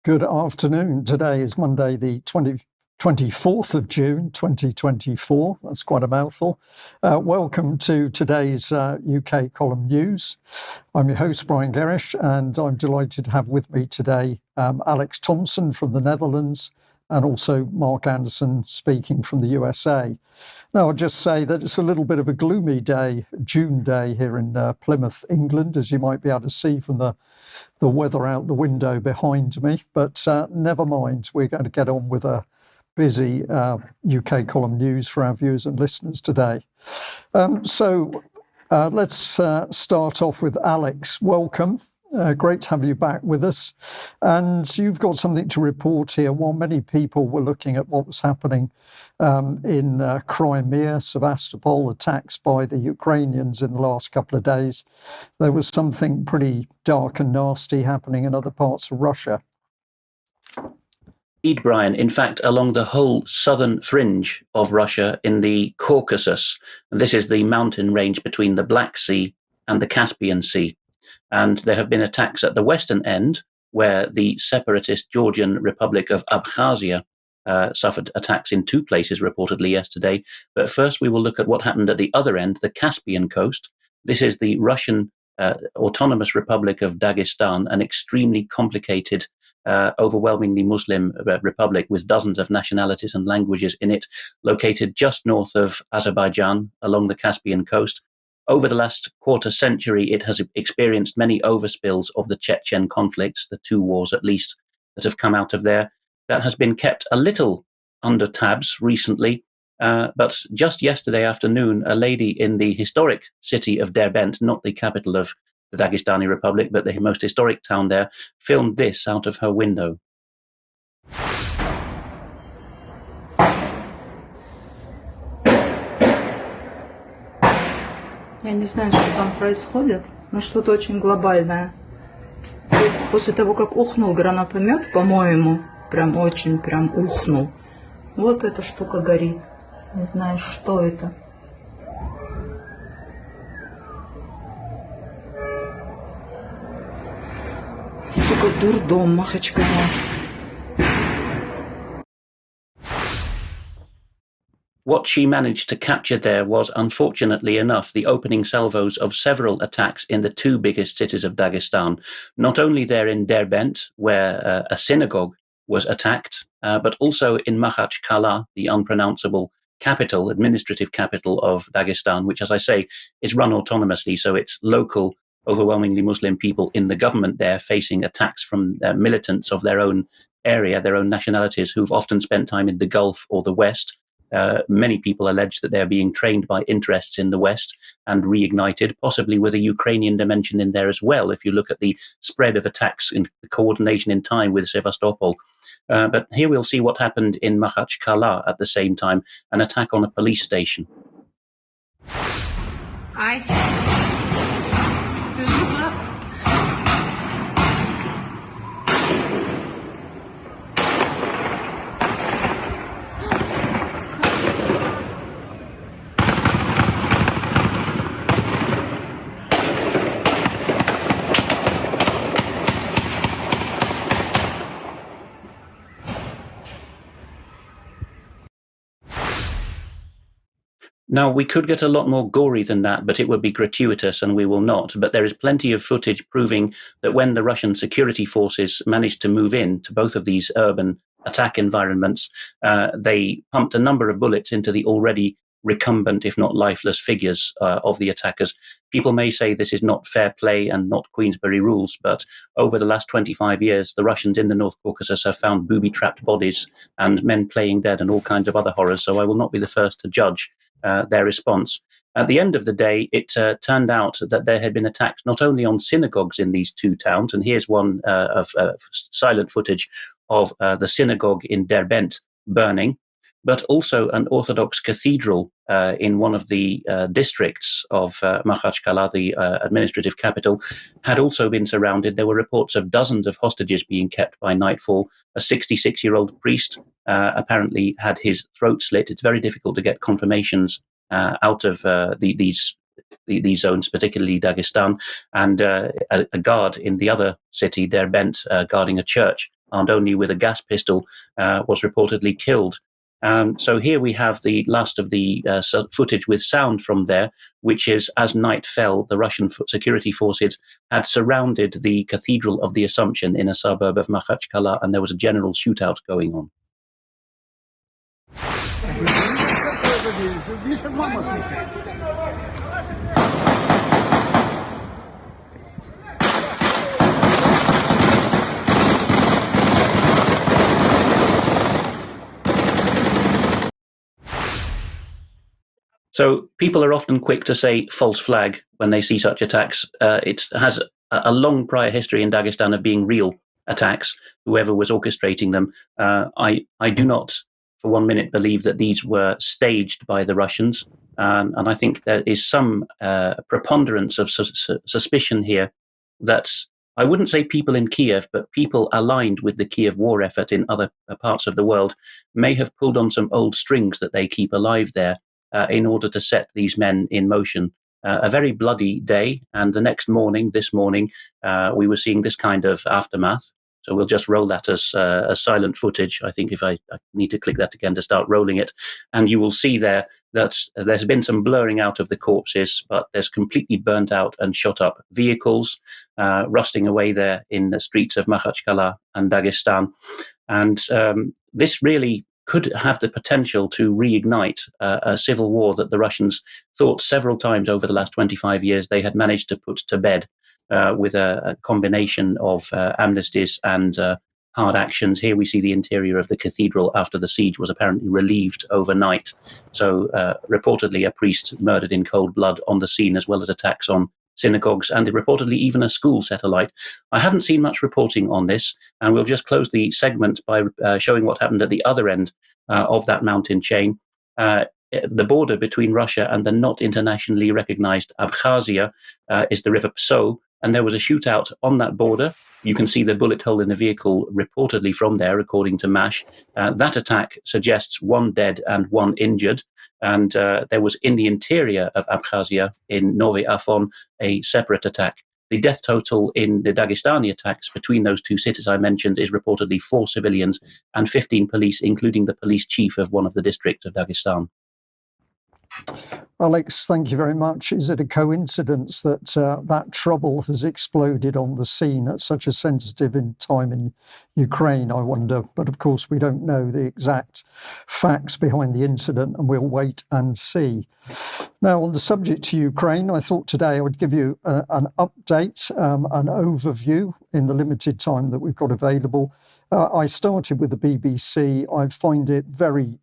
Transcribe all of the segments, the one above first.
Good afternoon. Today is Monday, the 24th of June, 2024. That's quite a mouthful. Welcome to today's UK column news. I'm your host, Brian Gerrish, and I'm delighted to have with me today Alex Thomson from the Netherlands and also Mark Anderson speaking from the USA. Now, I'll just say that it's a little bit of a gloomy day, June day here in Plymouth, England, as you might be able to see from the weather out the window behind me. But never mind, we're going to get on with a busy UK column news for our viewers and listeners today. So let's start off with Alex. Welcome. Great to have you back with us. And you've got something to report here. While many people were looking at what was happening in Crimea, Sevastopol, attacks by the Ukrainians in the last couple of days, there was something pretty dark and nasty happening in other parts of Russia. Indeed, Brian. In fact, along the whole southern fringe of Russia in the Caucasus, this is the mountain range between the Black Sea and the Caspian Sea. And there have been attacks at the western end, where the separatist Georgian Republic of Abkhazia suffered attacks in two places reportedly yesterday. But first we will look at what happened at the other end, the Caspian coast. This is the Russian Autonomous Republic of Dagestan, an extremely complicated, overwhelmingly Muslim republic with dozens of nationalities and languages in it, located just north of Azerbaijan along the Caspian coast. Over the last quarter century, it has experienced many overspills of the Chechen conflicts, the two wars at least that have come out of there. That has been kept a little under tabs recently, but just yesterday afternoon, a lady in the historic city of Derbent, not the capital of the Dagestani Republic, but the most historic town there, filmed this out of her window. Я не знаю, что там происходит, но что-то очень глобальное. И после того, как ухнул гранатомет, по-моему, прям ухнул, вот эта штука горит. Не знаю, что это. Сука, дурдом, Махачкала. What she managed to capture there was, unfortunately enough, the opening salvos of several attacks in the two biggest cities of Dagestan, not only there in Derbent, where a synagogue was attacked, but also in Makhachkala, the unpronounceable capital, administrative capital of Dagestan, which, as I say, is run autonomously, so it's local, overwhelmingly Muslim people in the government there facing attacks from militants of their own area, their own nationalities, who've often spent time in the Gulf or the West. Many people allege that they're being trained by interests in the West and reignited, possibly with a Ukrainian dimension in there as well, if you look at the spread of attacks and the coordination in time with Sevastopol. But here we'll see what happened in Makhachkala at the same time, an attack on a police station. Now, we could get a lot more gory than that, but it would be gratuitous, and we will not. But there is plenty of footage proving that when the Russian security forces managed to move in to both of these urban attack environments, they pumped a number of bullets into the already recumbent, if not lifeless, figures of the attackers. People may say this is not fair play and not Queensberry rules, but over the last 25 years, the Russians in the North Caucasus have found booby-trapped bodies and men playing dead and all kinds of other horrors, so I will not be the first to judge their response. At the end of the day, it turned out that there had been attacks not only on synagogues in these two towns, and here's one of silent footage of the synagogue in Derbent burning, but also an Orthodox cathedral in one of the districts of Makhachkala, the administrative capital, had also been surrounded. There were reports of dozens of hostages being kept by nightfall. A 66-year-old priest apparently had his throat slit. It's very difficult to get confirmations out of these zones, particularly Dagestan, and a guard in the other city, Derbent, guarding a church, armed only with a gas pistol, was reportedly killed. So here we have the last of the footage with sound from there, which is as night fell, the Russian security forces had surrounded the Cathedral of the Assumption in a suburb of Makhachkala, and there was a general shootout going on. So people are often quick to say false flag when they see such attacks. It has a long prior history in Dagestan of being real attacks, whoever was orchestrating them. I do not for 1 minute believe that these were staged by the Russians. And I think there is some preponderance of suspicion here that I wouldn't say people in Kiev, but people aligned with the Kiev war effort in other parts of the world may have pulled on some old strings that they keep alive there in order to set these men in motion. A very bloody day, and the next morning, this morning, we were seeing this kind of aftermath. So we'll just roll that as silent footage. I think if I need to click that again to start rolling it, and you will see there that there's been some blurring out of the corpses, but there's completely burnt out and shot up vehicles, rusting away there in the streets of Makhachkala and Dagestan. And this really could have the potential to reignite a civil war that the Russians thought several times over the last 25 years they had managed to put to bed with a combination of amnesties and hard actions. Here we see the interior of the cathedral after the siege was apparently relieved overnight. So reportedly a priest murdered in cold blood on the scene, as well as attacks on synagogues and reportedly even a school set alight. I haven't seen much reporting on this, and we'll just close the segment by showing what happened at the other end of that mountain chain. The border between Russia and the not internationally recognized Abkhazia is the River Pso, and there was a shootout on that border. You can see the bullet hole in the vehicle reportedly from there, according to MASH. That attack suggests 1 dead and 1 injured. And there was in the interior of Abkhazia, in Novi Afon, a separate attack. The death total in the Dagestani attacks between those two cities I mentioned is reportedly 4 civilians and 15 police, including the police chief of one of the districts of Dagestan. Alex, thank you very much. Is it a coincidence that that trouble has exploded on the scene at such a sensitive time in Ukraine, I wonder? But of course, we don't know the exact facts behind the incident, and we'll wait and see. Now, on the subject to Ukraine, I thought today I would give you an update, an overview in the limited time that we've got available. I started with the BBC. I find it very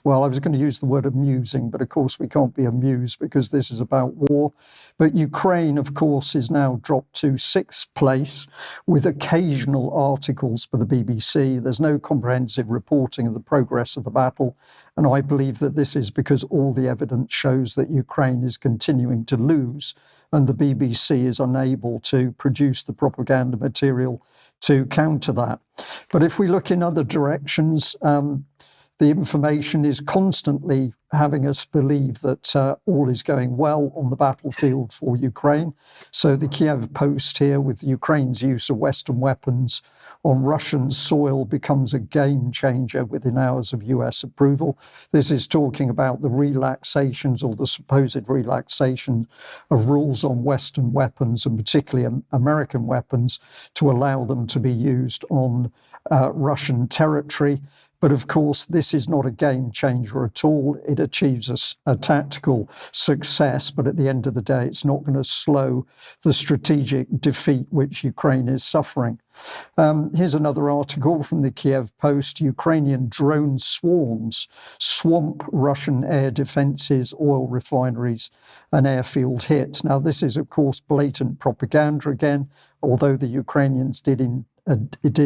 well, I was going to use the word amusing, but of course we can't be amused because this is about war. But Ukraine, of course, is now dropped to 6th place with occasional articles for the BBC. There's no comprehensive reporting of the progress of the battle. And I believe that this is because all the evidence shows that Ukraine is continuing to lose, and the BBC is unable to produce the propaganda material to counter that. But if we look in other directions, the information is constantly having us believe that all is going well on the battlefield for Ukraine. So the Kiev Post here, with Ukraine's use of Western weapons on Russian soil, becomes a game changer within hours of US approval. This is talking about the relaxations or the supposed relaxation of rules on Western weapons, and particularly American weapons, to allow them to be used on Russian territory. But of course, this is not a game changer at all. It achieves a tactical success, but at the end of the day, it's not going to slow the strategic defeat which Ukraine is suffering. Here's another article from the Kiev Post. Ukrainian drone swarms swamp Russian air defenses, oil refineries, and airfield hit. Now, this is, of course, blatant propaganda again, although the Ukrainians did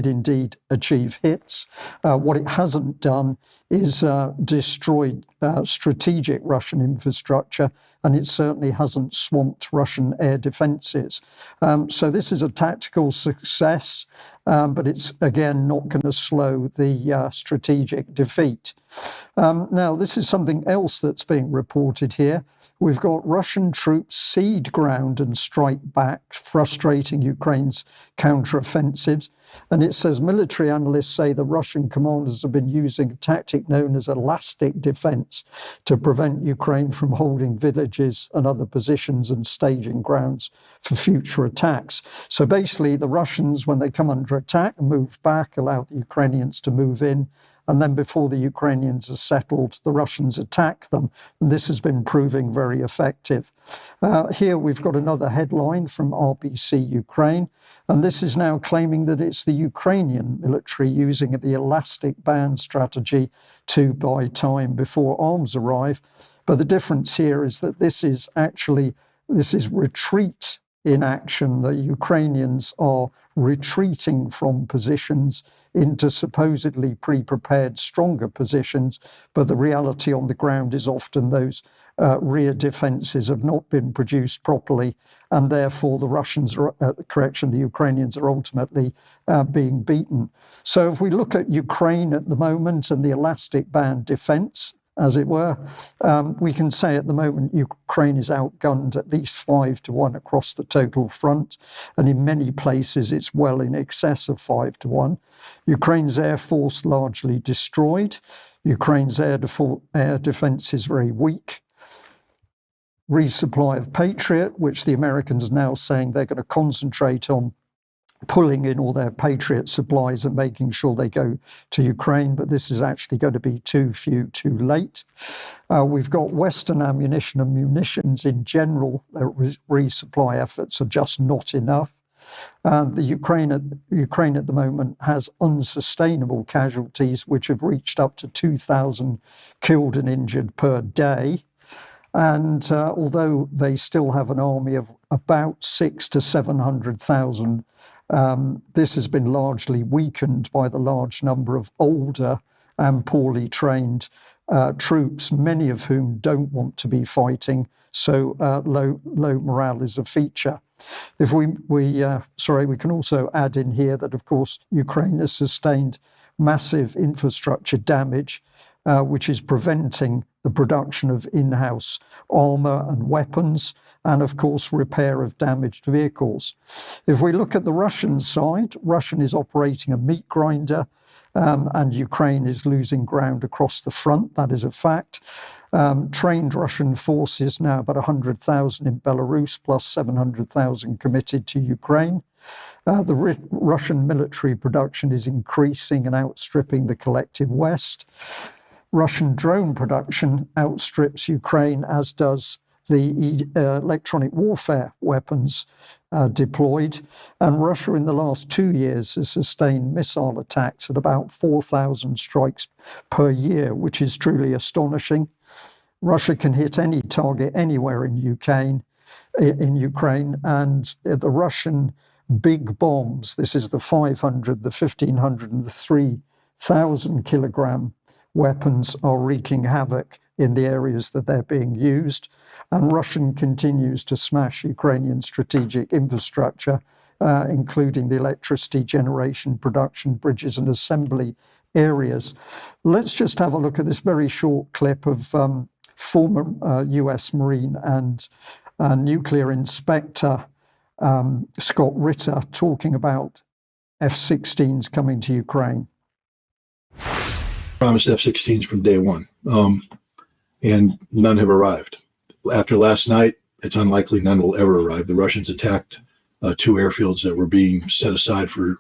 indeed achieve hits. What it hasn't done is destroyed strategic Russian infrastructure, and it certainly hasn't swamped Russian air defenses. So this is a tactical success, but it's, again, not going to slow the strategic defeat. Now, this is something else that's being reported here. We've got Russian troops cede ground and strike back, frustrating Ukraine's counteroffensives. And it says military analysts say the Russian commanders have been using a tactic known as elastic defense to prevent Ukraine from holding villages and other positions and staging grounds for future attacks. So basically, the Russians, when they come under attack, move back, allow the Ukrainians to move in. And then before the Ukrainians are settled, the Russians attack them. And this has been proving very effective. Here we've got another headline from RBC Ukraine. And this is now claiming that it's the Ukrainian military using the elastic band strategy to buy time before arms arrive. But the difference here is that this is retreat in action. The Ukrainians are retreating from positions into supposedly pre-prepared stronger positions, but the reality on the ground is often those rear defenses have not been produced properly, and therefore the Ukrainians are ultimately being beaten. So if we look at Ukraine at the moment and the elastic band defense, as it were, we can say at the moment Ukraine is outgunned at least 5-1 across the total front, and in many places it's well in excess of 5-1. Ukraine's air force largely destroyed. Ukraine's air defense is very weak. Resupply of Patriot, which the Americans are now saying they're going to concentrate on pulling in all their Patriot supplies and making sure they go to Ukraine, but this is actually going to be too few, too late. We've got Western ammunition and munitions in general. Their resupply efforts are just not enough. The Ukraine at the moment has unsustainable casualties, which have reached up to 2,000 killed and injured per day. And although they still have an army of about 600,000 to 700,000, this has been largely weakened by the large number of older and poorly trained troops, many of whom don't want to be fighting, so low morale is a feature. If we can also add in here that, of course, Ukraine has sustained massive infrastructure damage, which is preventing the production of in-house armour and weapons, and of course repair of damaged vehicles. If we look at the Russian side, Russia is operating a meat grinder, and Ukraine is losing ground across the front. That is a fact. Trained Russian forces now about 100,000 in Belarus, plus 700,000 committed to Ukraine. The Russian military production is increasing and outstripping the collective West. Russian drone production outstrips Ukraine, as does the electronic warfare weapons deployed. And Russia in the last 2 years has sustained missile attacks at about 4,000 strikes per year, which is truly astonishing. Russia can hit any target anywhere in Ukraine, and the Russian big bombs, this is the 500, the 1,500 and the 3,000 kilogram weapons, are wreaking havoc in the areas that they're being used. And Russia continues to smash Ukrainian strategic infrastructure, including the electricity generation, production, bridges and assembly areas. Let's just have a look at this very short clip of former US Marine and nuclear inspector Scott Ritter talking about F-16s coming to Ukraine. Promised F-16s from day one, and none have arrived. After last night, it's unlikely none will ever arrive. The Russians attacked 2 airfields that were being set aside for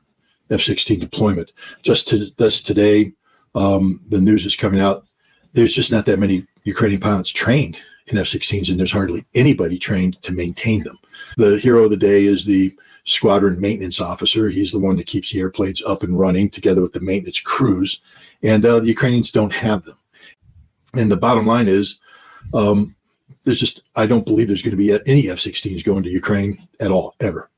F-16 deployment. Just today, the news is coming out. There's just not that many Ukrainian pilots trained in F-16s, and there's hardly anybody trained to maintain them. The hero of the day is the squadron maintenance officer. He's the one that keeps the airplanes up and running together with the maintenance crews. And the Ukrainians don't have them. And the bottom line is, I don't believe there's going to be any F-16s going to Ukraine at all, ever.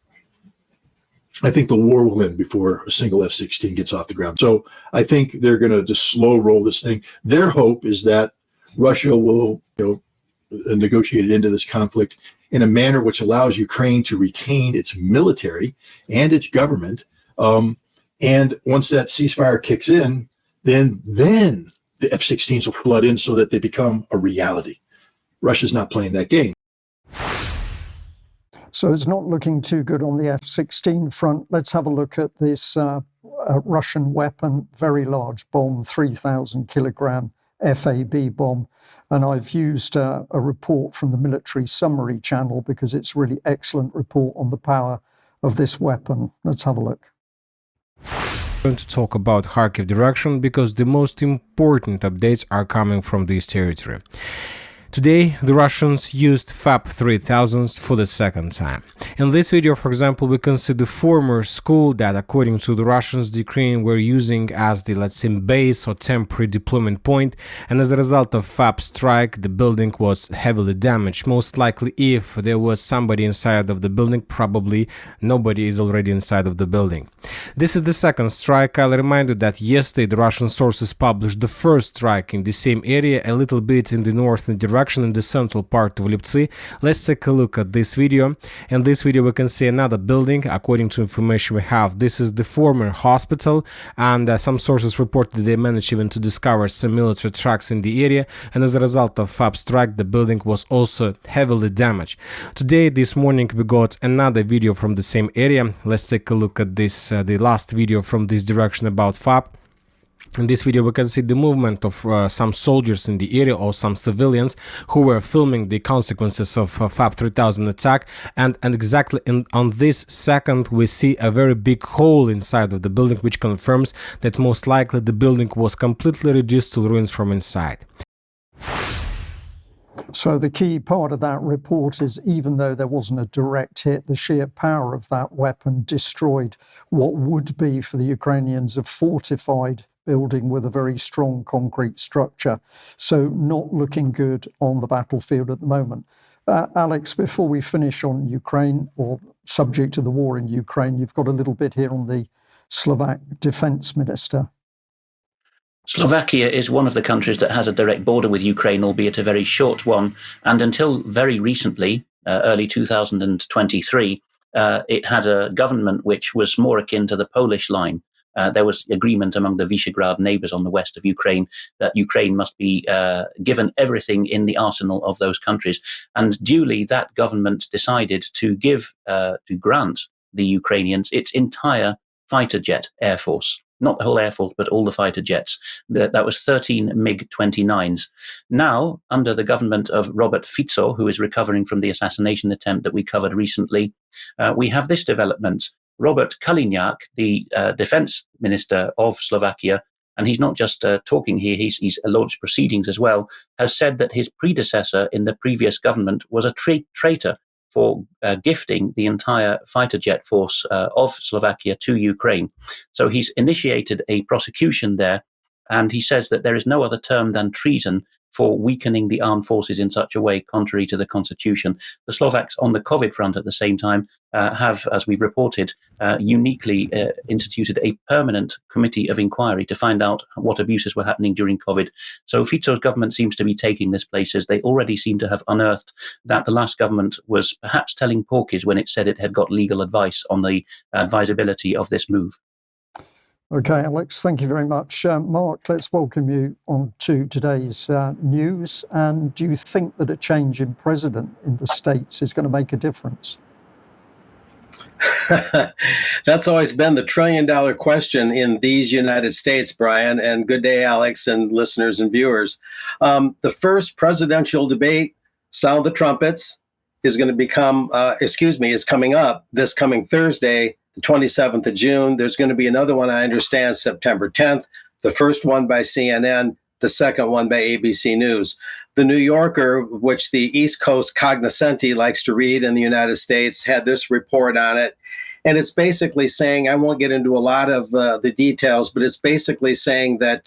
I think the war will end before a single F-16 gets off the ground. So I think they're going to just slow roll this thing. Their hope is that Russia will negotiate into this conflict in a manner which allows Ukraine to retain its military and its government. And once that ceasefire kicks in, then the F-16s will flood in so that they become a reality. Russia's not playing that game. So it's not looking too good on the F-16 front. Let's have a look at this Russian weapon, very large bomb, 3,000 kilogram FAB bomb. And I've used a report from the Military Summary channel because it's a really excellent report on the power of this weapon. Let's have a look. I'm going to talk about Kharkiv direction because the most important updates are coming from this territory. Today, the Russians used FAB 3000s for the second time. In this video, for example, we can see the former school that, according to the Russians, the Ukrainians were using as the, let's say, base or temporary deployment point, and as a result of FAB strike, the building was heavily damaged. Most likely, if there was somebody inside of the building, probably nobody is already inside of the building. This is the second strike. I'll remind you that yesterday the Russian sources published the first strike in the same area, a little bit in the northern direction, in the central part of Liptsy. Let's take a look at this video. In this video we can see another building. According to information we have, this is the former hospital, and some sources reported they managed even to discover some military trucks in the area, and as a result of FAB strike the building was also heavily damaged. Today, this morning, we got another video from the same area. Let's take a look at this, the last video from this direction about FAB. In this video we can see the movement of some soldiers in the area or some civilians who were filming the consequences of FAB 3000 attack, and exactly on this second we see a very big hole inside of the building, which confirms that most likely the building was completely reduced to ruins from inside. So the key part of that report is, even though there wasn't a direct hit, the sheer power of that weapon destroyed what would be for the Ukrainians a fortified building with a very strong concrete structure. So not looking good on the battlefield at the moment. Alex, before we finish on Ukraine, or subject to the war in Ukraine, you've got a little bit here on the Slovak defense minister. Slovakia is one of the countries that has a direct border with Ukraine, albeit a very short one. And until very recently, early 2023, it had a government which was more akin to the Polish line. There was agreement among the Visegrad neighbors on the west of Ukraine that Ukraine must be given everything in the arsenal of those countries. And duly, that government decided to grant the Ukrainians its entire fighter jet air force. Not the whole air force, but all the fighter jets. That was 13 MiG-29s. Now, under the government of Robert Fico, who is recovering from the assassination attempt that we covered recently, we have this development. Robert Kaliňák, the defense minister of Slovakia, and he's not just talking here, he's launched proceedings as well, has said that his predecessor in the previous government was a traitor for gifting the entire fighter jet force of Slovakia to Ukraine. So he's initiated a prosecution there, and he says that there is no other term than treason for weakening the armed forces in such a way contrary to the constitution. The Slovaks on the COVID front at the same time have, as we've reported, uniquely instituted a permanent committee of inquiry to find out what abuses were happening during COVID. So Fico's government seems to be taking this places. They already seem to have unearthed that the last government was perhaps telling porkies when it said it had got legal advice on the advisability of this move. Okay, Alex, thank you very much. Mark, let's welcome you on to today's news. And do you think that a change in president in the States is going to make a difference? That's always been the $1 trillion question in these United States, Brian. And good day, Alex, and listeners and viewers. The first presidential debate, Sound the Trumpets, is going to is coming up this coming Thursday, the 27th of June. There's going to be another one, I understand, September 10th. The first one by CNN, the second one by ABC News. The New Yorker, which the East Coast cognoscenti likes to read in the United States, had this report on it. And it's basically saying, I won't get into a lot of the details, but it's basically saying that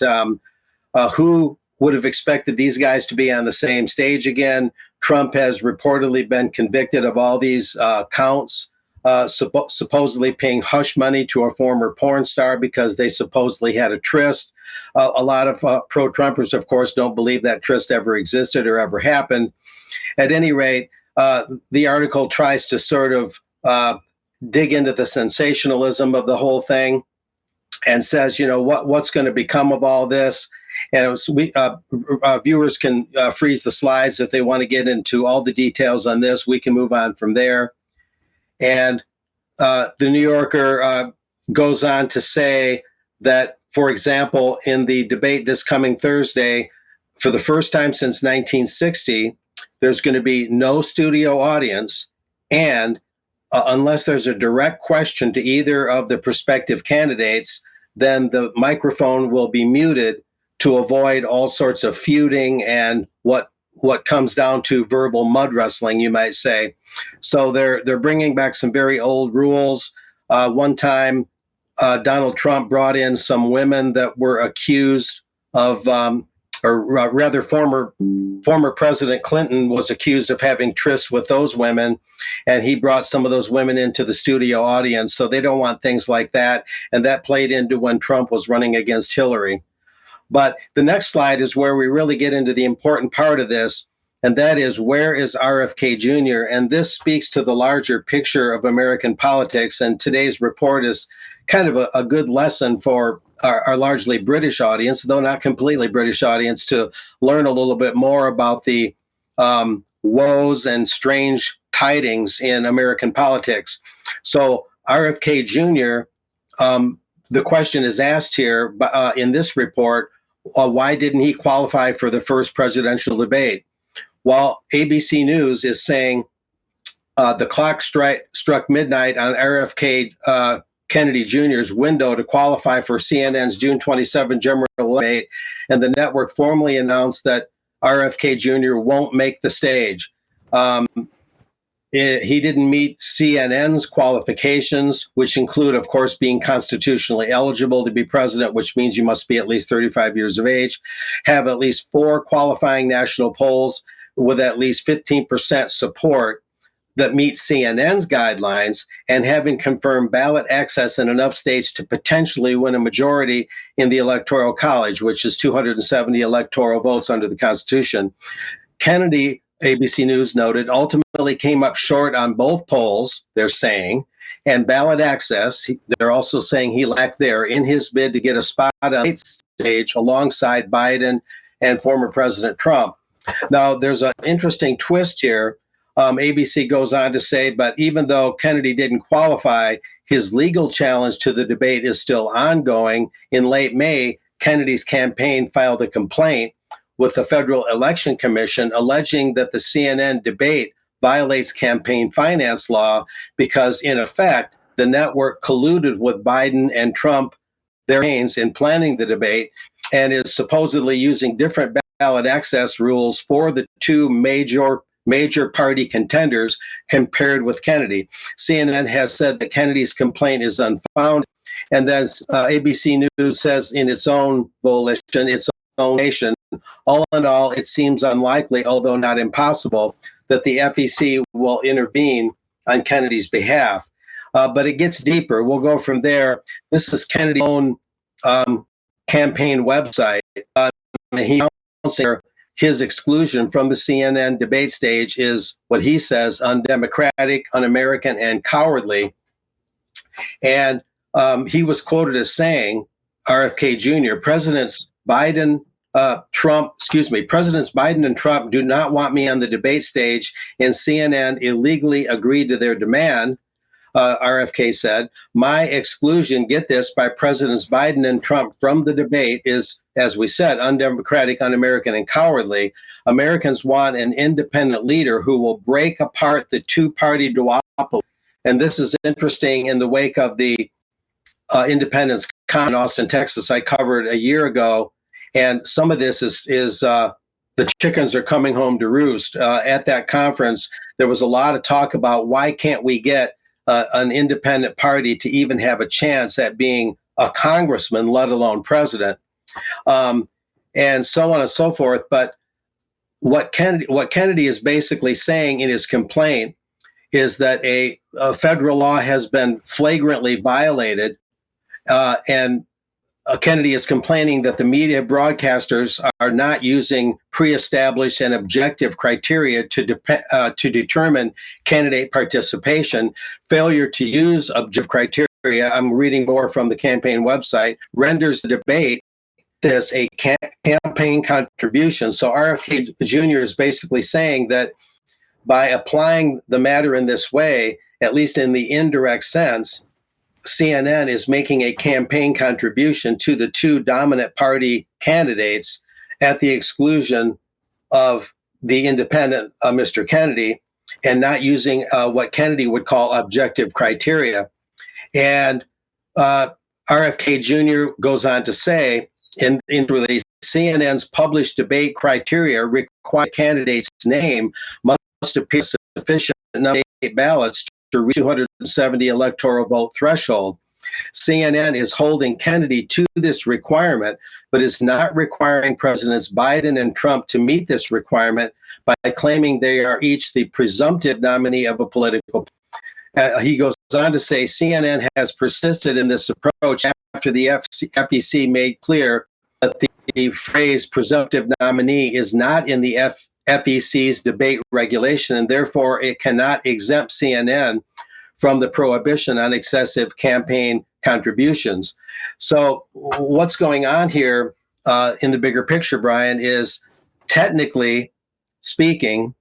who would have expected these guys to be on the same stage again? Trump has reportedly been convicted of all these counts supposedly paying hush money to a former porn star because they supposedly had a tryst. A lot of pro-Trumpers, of course, don't believe that tryst ever existed or ever happened. At any rate, the article tries to sort of dig into the sensationalism of the whole thing and says, what's going to become of all this? And viewers can freeze the slides if they want to get into all the details on this. We can move on from there. And the New Yorker goes on to say that, for example, in the debate this coming Thursday, for the first time since 1960, there's going to be no studio audience, and unless there's a direct question to either of the prospective candidates, then the microphone will be muted to avoid all sorts of feuding and what comes down to verbal mud wrestling, you might say. So they're bringing back some very old rules. One time, Donald Trump brought in some women that were accused of, or rather, former President Clinton was accused of having trysts with those women, and he brought some of those women into the studio audience. So they don't want things like that, and that played into when Trump was running against Hillary. But the next slide is where we really get into the important part of this, and that is, where is RFK Jr.? And this speaks to the larger picture of American politics, and today's report is kind of a good lesson for our largely British audience, though not completely British audience, to learn a little bit more about the woes and strange tidings in American politics. So RFK Jr., the question is asked here in this report, why didn't he qualify for the first presidential debate? Well, ABC News is saying the clock struck midnight on RFK Kennedy Jr.'s window to qualify for CNN's June 27 general debate, and the network formally announced that RFK Jr. won't make the stage. He didn't meet CNN's qualifications, which include, of course, being constitutionally eligible to be president, which means you must be at least 35 years of age, have at least 4 qualifying national polls with at least 15% support that meet CNN's guidelines, and having confirmed ballot access in enough states to potentially win a majority in the Electoral College, which is 270 electoral votes under the Constitution. Kennedy, ABC News noted, ultimately came up short on both polls, they're saying, and ballot access. They're also saying he lacked there in his bid to get a spot on the stage alongside Biden and former President Trump. Now, there's an interesting twist here. ABC goes on to say, but even though Kennedy didn't qualify, his legal challenge to the debate is still ongoing. In late May, Kennedy's campaign filed a complaint with the Federal Election Commission alleging that the CNN debate violates campaign finance law because, in effect, the network colluded with Biden and Trump, their campaigns, in planning the debate, and is supposedly using different ballot access rules for the two major party contenders compared with Kennedy. CNN has said that Kennedy's complaint is unfounded, and then ABC News says in its own volition, its own nation, all in all, it seems unlikely, although not impossible, that the FEC will intervene on Kennedy's behalf. But it gets deeper. We'll go from there. This is Kennedy's own campaign website. He announced his exclusion from the CNN debate stage is what he says undemocratic, un-American, and cowardly. And he was quoted as saying, RFK Jr., Presidents Biden and Trump do not want me on the debate stage, and CNN illegally agreed to their demand. RFK said, my exclusion, get this, by Presidents Biden and Trump from the debate is, as we said, undemocratic, un-American, and cowardly. Americans want an independent leader who will break apart the two-party duopoly. And this is interesting in the wake of the Independence Con in Austin, Texas, I covered a year ago. And some of this is the chickens are coming home to roost. At that conference, there was a lot of talk about why can't we get an independent party to even have a chance at being a congressman, let alone president, and so on and so forth. But what Kennedy is basically saying in his complaint is that a federal law has been flagrantly violated, and Kennedy is complaining that the media broadcasters are not using pre-established and objective criteria to determine candidate participation. Failure to use objective criteria, I'm reading more from the campaign website, renders the debate this a campaign contribution. So RFK Jr. is basically saying that by applying the matter in this way, at least in the indirect sense, CNN is making a campaign contribution to the two dominant party candidates at the exclusion of the independent Mr. Kennedy, and not using what Kennedy would call objective criteria. And RFK Jr. goes on to say, in release, CNN's published debate criteria require candidate's name must appear sufficient number of ballots to reach 270 electoral vote threshold. CNN is holding Kennedy to this requirement, but is not requiring Presidents Biden and Trump to meet this requirement by claiming they are each the presumptive nominee of a political party. He goes on to say CNN has persisted in this approach after the FEC made clear that the phrase presumptive nominee is not in the FEC's debate regulation, and therefore it cannot exempt CNN from the prohibition on excessive campaign contributions. So what's going on here in the bigger picture, Brian, is technically speaking,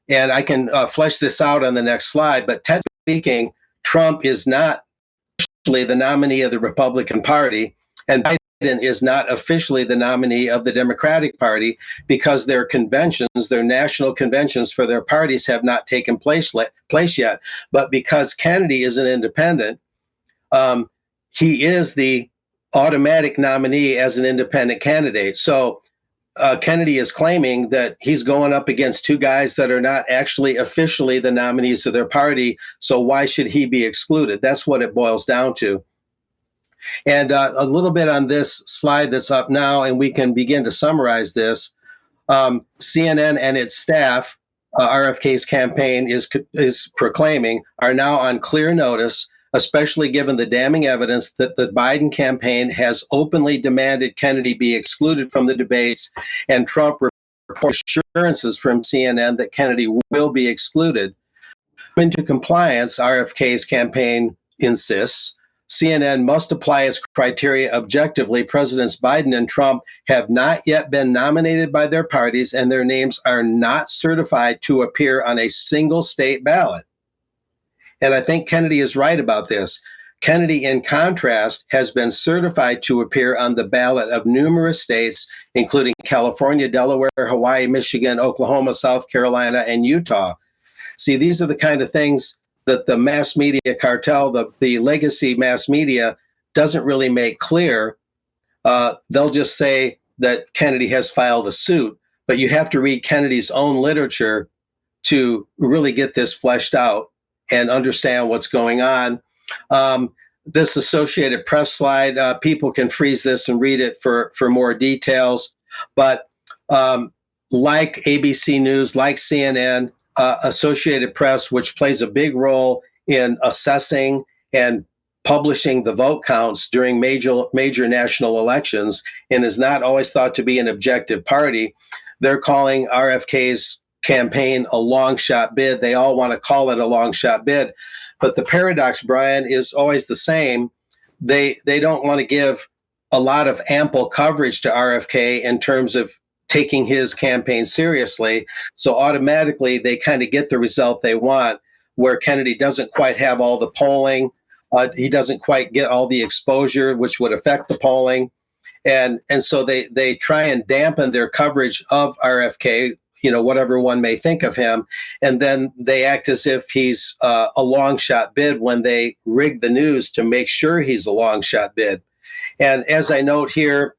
and I can flesh this out on the next slide, but technically speaking, Trump is not officially the nominee of the Republican Party, and Biden is not officially the nominee of the Democratic Party, because their conventions, their national conventions for their parties have not taken place yet. But because Kennedy is an independent, he is the automatic nominee as an independent candidate. So Kennedy is claiming that he's going up against two guys that are not actually officially the nominees of their party. So why should he be excluded? That's what it boils down to. And a little bit on this slide that's up now, and we can begin to summarize this. CNN and its staff, RFK's campaign is proclaiming, are now on clear notice, especially given the damning evidence that the Biden campaign has openly demanded Kennedy be excluded from the debates, and Trump reports assurances from CNN that Kennedy will be excluded. Into compliance, RFK's campaign insists, CNN must apply its criteria objectively. Presidents Biden and Trump have not yet been nominated by their parties, and their names are not certified to appear on a single state ballot. And I think Kennedy is right about this. Kennedy, in contrast, has been certified to appear on the ballot of numerous states, including California, Delaware, Hawaii, Michigan, Oklahoma, South Carolina, and Utah. See, these are the kind of things that the mass media cartel, the legacy mass media, doesn't really make clear. They'll just say that Kennedy has filed a suit, but you have to read Kennedy's own literature to really get this fleshed out and understand what's going on. This Associated Press slide, people can freeze this and read it for more details. But like ABC News, like CNN, Associated Press, which plays a big role in assessing and publishing the vote counts during major national elections, and is not always thought to be an objective party, they're calling RFK's campaign a long shot bid. They all want to call it a long shot bid. But the paradox, Brian, is always the same. They don't want to give a lot of ample coverage to RFK in terms of taking his campaign seriously. So automatically they kind of get the result they want, where Kennedy doesn't quite have all the polling. He doesn't quite get all the exposure, which would affect the polling. And so they try and dampen their coverage of RFK, whatever one may think of him. And then they act as if he's a long shot bid when they rig the news to make sure he's a long shot bid. And as I note here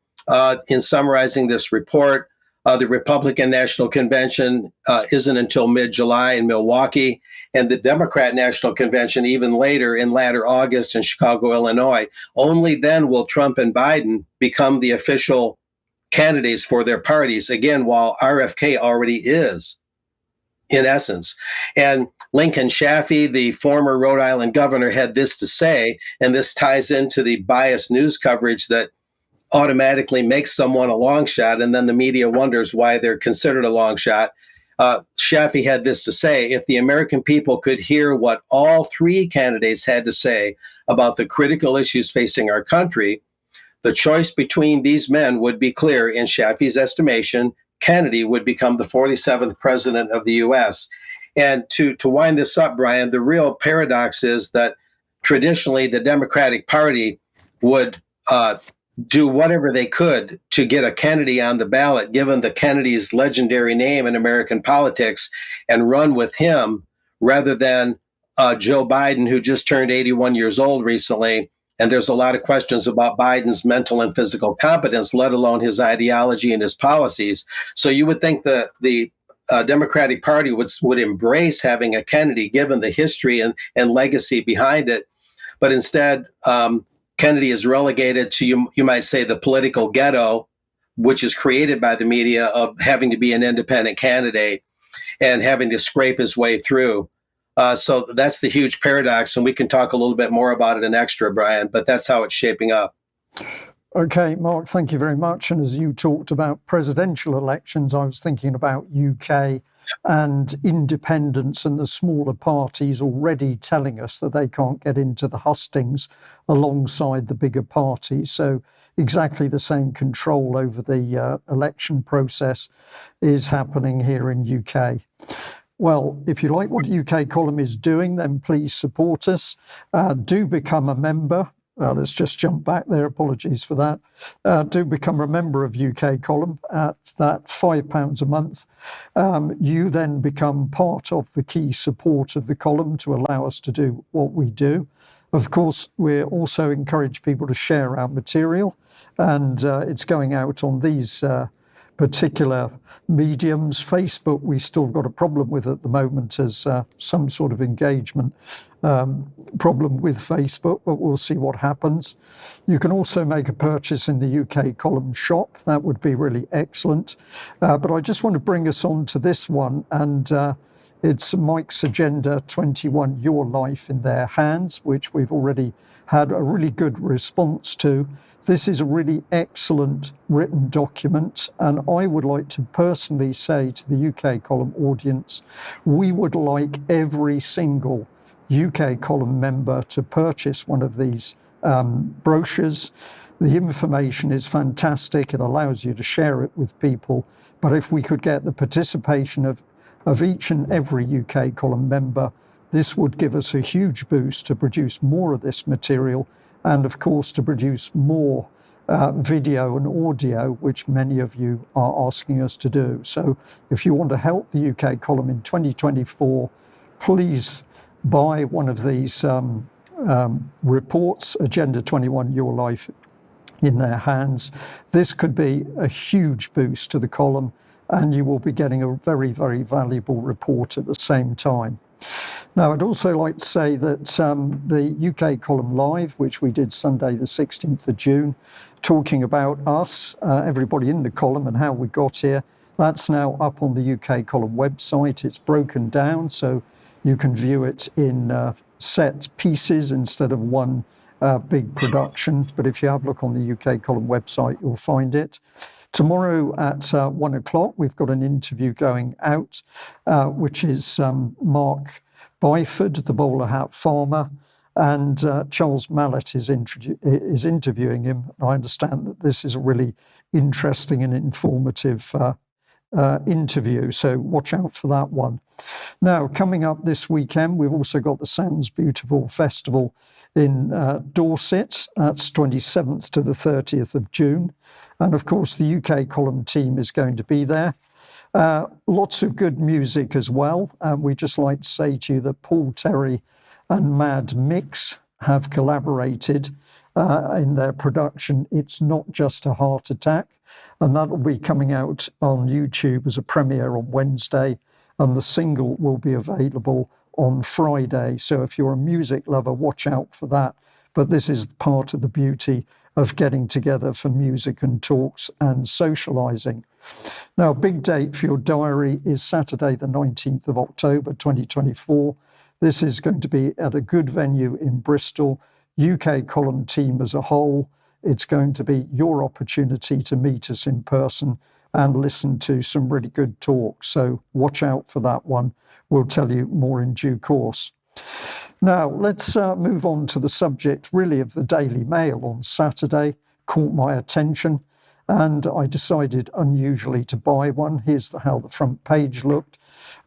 in summarizing this report, the Republican National Convention isn't until mid-July in Milwaukee, and the Democrat National Convention even later in latter August in Chicago, Illinois. Only then will Trump and Biden become the official candidates for their parties, again, while RFK already is in essence. And Lincoln Chafee, the former Rhode Island governor, had this to say, and this ties into the biased news coverage that automatically makes someone a long shot, and then the media wonders why they're considered a long shot. Chafee had this to say: if the American people could hear what all three candidates had to say about the critical issues facing our country, the choice between these men would be clear. In Chafee's estimation, Kennedy would become the 47th president of the U.S. And to wind this up, Brian, the real paradox is that traditionally the Democratic Party would do whatever they could to get a Kennedy on the ballot, given the Kennedy's legendary name in American politics, and run with him rather than Joe Biden, who just turned 81 years old recently. And there's a lot of questions about Biden's mental and physical competence, let alone his ideology and his policies. So you would think the Democratic Party would embrace having a Kennedy, given the history and legacy behind it. But instead, Kennedy is relegated to, you might say, the political ghetto, which is created by the media, of having to be an independent candidate and having to scrape his way through. So that's the huge paradox, and we can talk a little bit more about it in extra, Brian, but that's how it's shaping up. Okay, Mark, thank you very much. And as you talked about presidential elections, I was thinking about UK and independents and the smaller parties already telling us that they can't get into the hustings alongside the bigger parties. So exactly the same control over the election process is happening here in UK. Well, if you like what UK Column is doing, then please support us. Do become a member. Let's just jump back there. Apologies for that. Do become a member of UK Column at that £5 a month. You then become part of the key support of the column to allow us to do what we do. Of course, we also encourage people to share our material, and it's going out on these particular mediums. Facebook, we still got a problem with at the moment as some sort of engagement problem with Facebook, but we'll see what happens. You can also make a purchase in the UK Column shop. That would be really excellent. But I just want to bring us on to this one, and it's Mike's Agenda 21, Your Life in Their Hands, which we've already had a really good response to. This is a really excellent written document, and I would like to personally say to the UK Column audience, we would like every single UK Column member to purchase one of these brochures. The information is fantastic. It allows you to share it with people. But if we could get the participation of each and every UK Column member, this would give us a huge boost to produce more of this material, and of course to produce more video and audio, which many of you are asking us to do. So if you want to help the UK Column in 2024, please buy one of these reports, Agenda 21, Your Life in Their Hands. This could be a huge boost to the column, and you will be getting a very, very valuable report at the same time. Now, I'd also like to say that the UK Column Live, which we did Sunday the 16th of June, talking about us, everybody in the column and how we got here, that's now up on the UK Column website. It's broken down, so you can view it in set pieces instead of one big production. But if you have a look on the UK Column website, you'll find it. Tomorrow at 1 o'clock, we've got an interview going out, which is Mark Byford, the bowler hat farmer, and Charles Mallet is interviewing him. I understand that this is a really interesting and informative interview, so watch out for that one. Now, coming up this weekend, we've also got the Sounds Beautiful Festival in Dorset. That's 27th to the 30th of June. And of course, the UK Column team is going to be there. Lots of good music as well. We just like to say to you that Paul Terry and Mad Mix have collaborated in their production. It's Not Just a Heart Attack, and that will be coming out on YouTube as a premiere on Wednesday, and the single will be available on Friday. So if you're a music lover, watch out for that. But this is part of the beauty of getting together for music and talks and socialising. Now, big date for your diary is Saturday, the 19th of October, 2024. This is going to be at a good venue in Bristol, UK column team as a whole. It's going to be your opportunity to meet us in person and listen to some really good talks. So watch out for that one. We'll tell you more in due course. Now, let's move on to the subject really of the Daily Mail on Saturday. Caught my attention, and I decided unusually to buy one. Here's how the front page looked.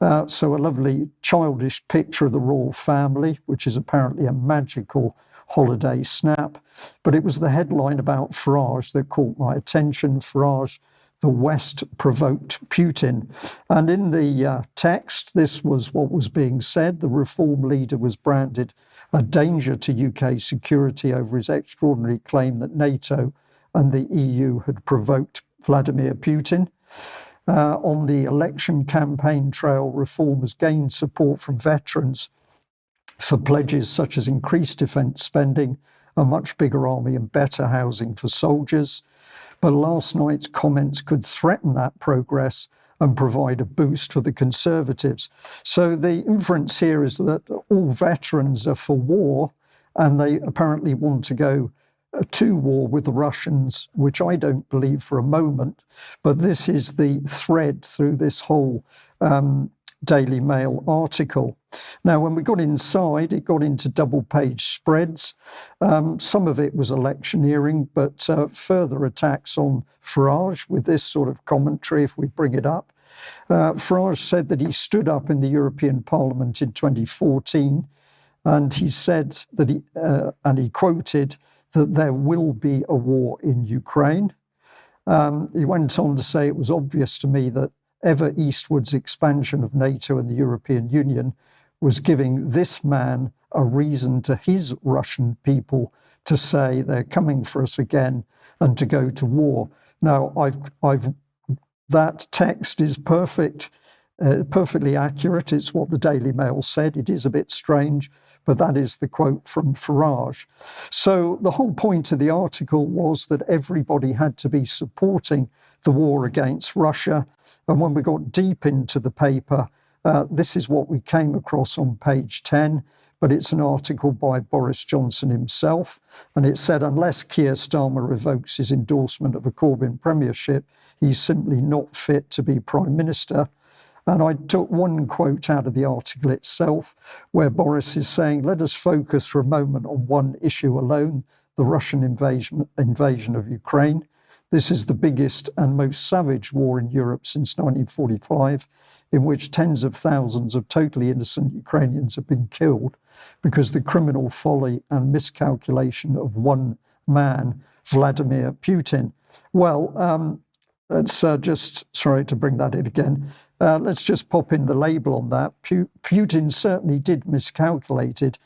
So a lovely childish picture of the royal family, which is apparently a magical holiday snap. But it was the headline about Farage that caught my attention. Farage, the West provoked Putin. And in the text, this was what was being said. The reform leader was branded a danger to UK security over his extraordinary claim that NATO and the EU had provoked Vladimir Putin. On the election campaign trail, reform has gained support from veterans for pledges such as increased defence spending, a much bigger army and better housing for soldiers. But last night's comments could threaten that progress and provide a boost for the Conservatives. So the inference here is that all veterans are for war, and they apparently want to go to war with the Russians, which I don't believe for a moment. But this is the thread through this whole Daily Mail article. Now, when we got inside, it got into double-page spreads. Some of it was electioneering, but further attacks on Farage with this sort of commentary, if we bring it up. Farage said that he stood up in the European Parliament in 2014, and he said that he quoted that there will be a war in Ukraine. He went on to say, it was obvious to me that ever eastwards expansion of NATO and the European Union was giving this man a reason to his Russian people to say they're coming for us again and to go to war. Now, that text is perfectly accurate. It's what the Daily Mail said. It is a bit strange, but that is the quote from Farage. So the whole point of the article was that everybody had to be supporting the war against Russia. And when we got deep into the paper, this is what we came across on page 10, but it's an article by Boris Johnson himself. And it said, unless Keir Starmer revokes his endorsement of a Corbyn premiership, he's simply not fit to be Prime Minister. And I took one quote out of the article itself, where Boris is saying, let us focus for a moment on one issue alone, the Russian invasion of Ukraine. This is the biggest and most savage war in Europe since 1945, in which tens of thousands of totally innocent Ukrainians have been killed because the criminal folly and miscalculation of one man, Vladimir Putin. Well, let's sorry to bring that in again. Let's just pop in the label on that. Putin certainly did miscalculate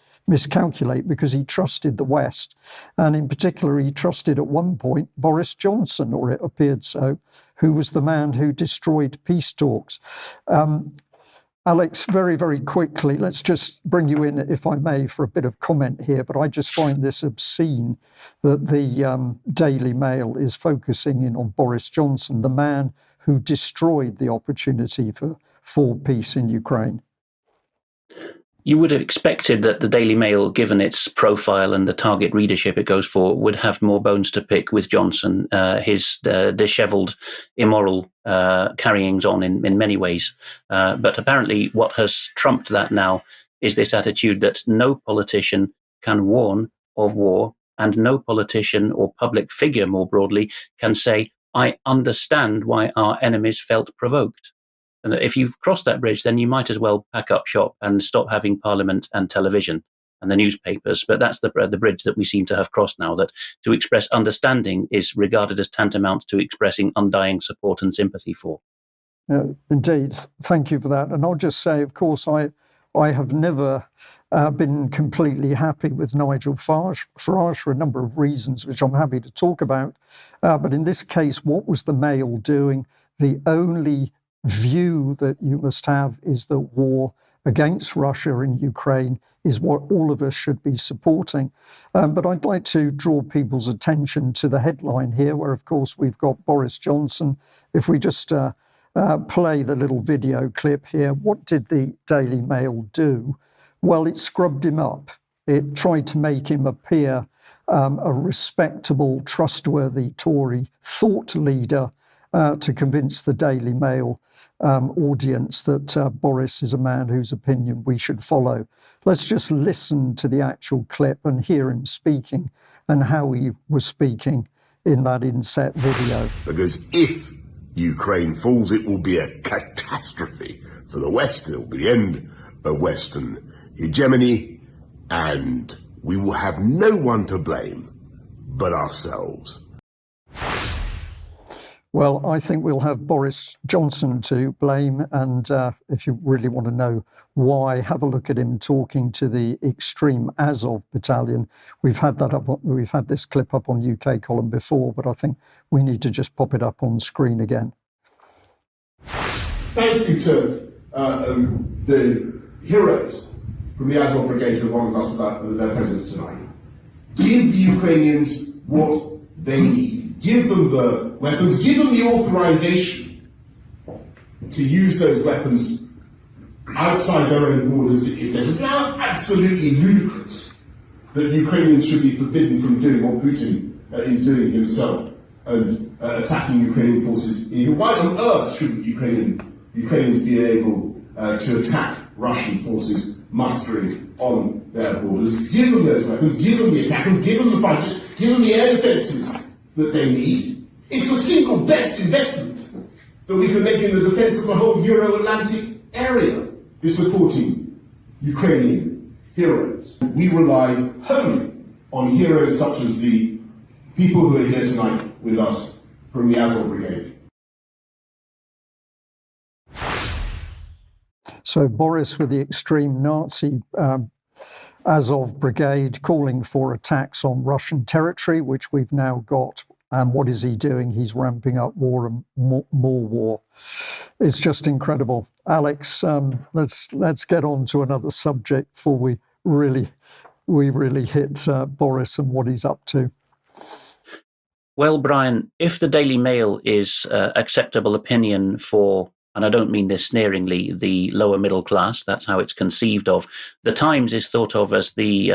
because he trusted the West. And in particular, he trusted at one point Boris Johnson, or it appeared so, who was the man who destroyed peace talks. Alex, very, very quickly, let's just bring you in, if I may, for a bit of comment here, but I just find this obscene that the Daily Mail is focusing in on Boris Johnson, the man who destroyed the opportunity for peace in Ukraine. You would have expected that the Daily Mail, given its profile and the target readership it goes for, would have more bones to pick with Johnson, his dishevelled, immoral carryings on in many ways. But apparently what has trumped that now is this attitude that no politician can warn of war, and no politician or public figure more broadly can say, I understand why our enemies felt provoked. And if you've crossed that bridge, then you might as well pack up shop and stop having Parliament and television and the newspapers. But that's the bridge that we seem to have crossed now, that to express understanding is regarded as tantamount to expressing undying support and sympathy for. Indeed. Thank you for that. And I'll just say, of course, I have never been completely happy with Nigel Farage for a number of reasons, which I'm happy to talk about. But in this case, what was the Mail doing? The only view that you must have is that war against Russia in Ukraine is what all of us should be supporting. But I'd like to draw people's attention to the headline here, where, of course, we've got Boris Johnson. If we just play the little video clip here, what did the Daily Mail do? Well, it scrubbed him up. It tried to make him appear a respectable, trustworthy Tory thought leader to convince the Daily Mail audience that Boris is a man whose opinion we should follow. Let's just listen to the actual clip and hear him speaking and how he was speaking in that inset video. Because if Ukraine falls, it will be a catastrophe for the West. It will be the end of Western hegemony, and we will have no one to blame but ourselves. Well, I think we'll have Boris Johnson to blame, and if you really want to know why, have a look at him talking to the extreme Azov battalion. We've had this clip up on UK Column before, but I think we need to just pop it up on screen again. Thank you to the heroes from the Azov Brigade who warned us about their presence tonight. Give the Ukrainians what they need. Give them the weapons, give them the authorization to use those weapons outside their own borders if necessary. Now, absolutely ludicrous that Ukrainians should be forbidden from doing what Putin is doing himself and attacking Ukrainian forces. Why on earth shouldn't Ukrainians be able to attack Russian forces mustering on their borders? Give them those weapons, give them the attackers, give them the budget, give them the air defences that they need. It's the single best investment that we can make in the defence of the whole Euro-Atlantic area, is supporting Ukrainian heroes. We rely wholly on heroes such as the people who are here tonight with us from the Azov Brigade. So Boris with the extreme Nazi Azov Brigade calling for attacks on Russian territory, which we've now got. And what is he doing? He's ramping up war and more war. It's just incredible. Alex, let's get on to another subject before we really hit Boris and what he's up to. Well, Brian, if the Daily Mail is acceptable opinion for, and I don't mean this sneeringly, the lower middle class, that's how it's conceived of. The Times is thought of as the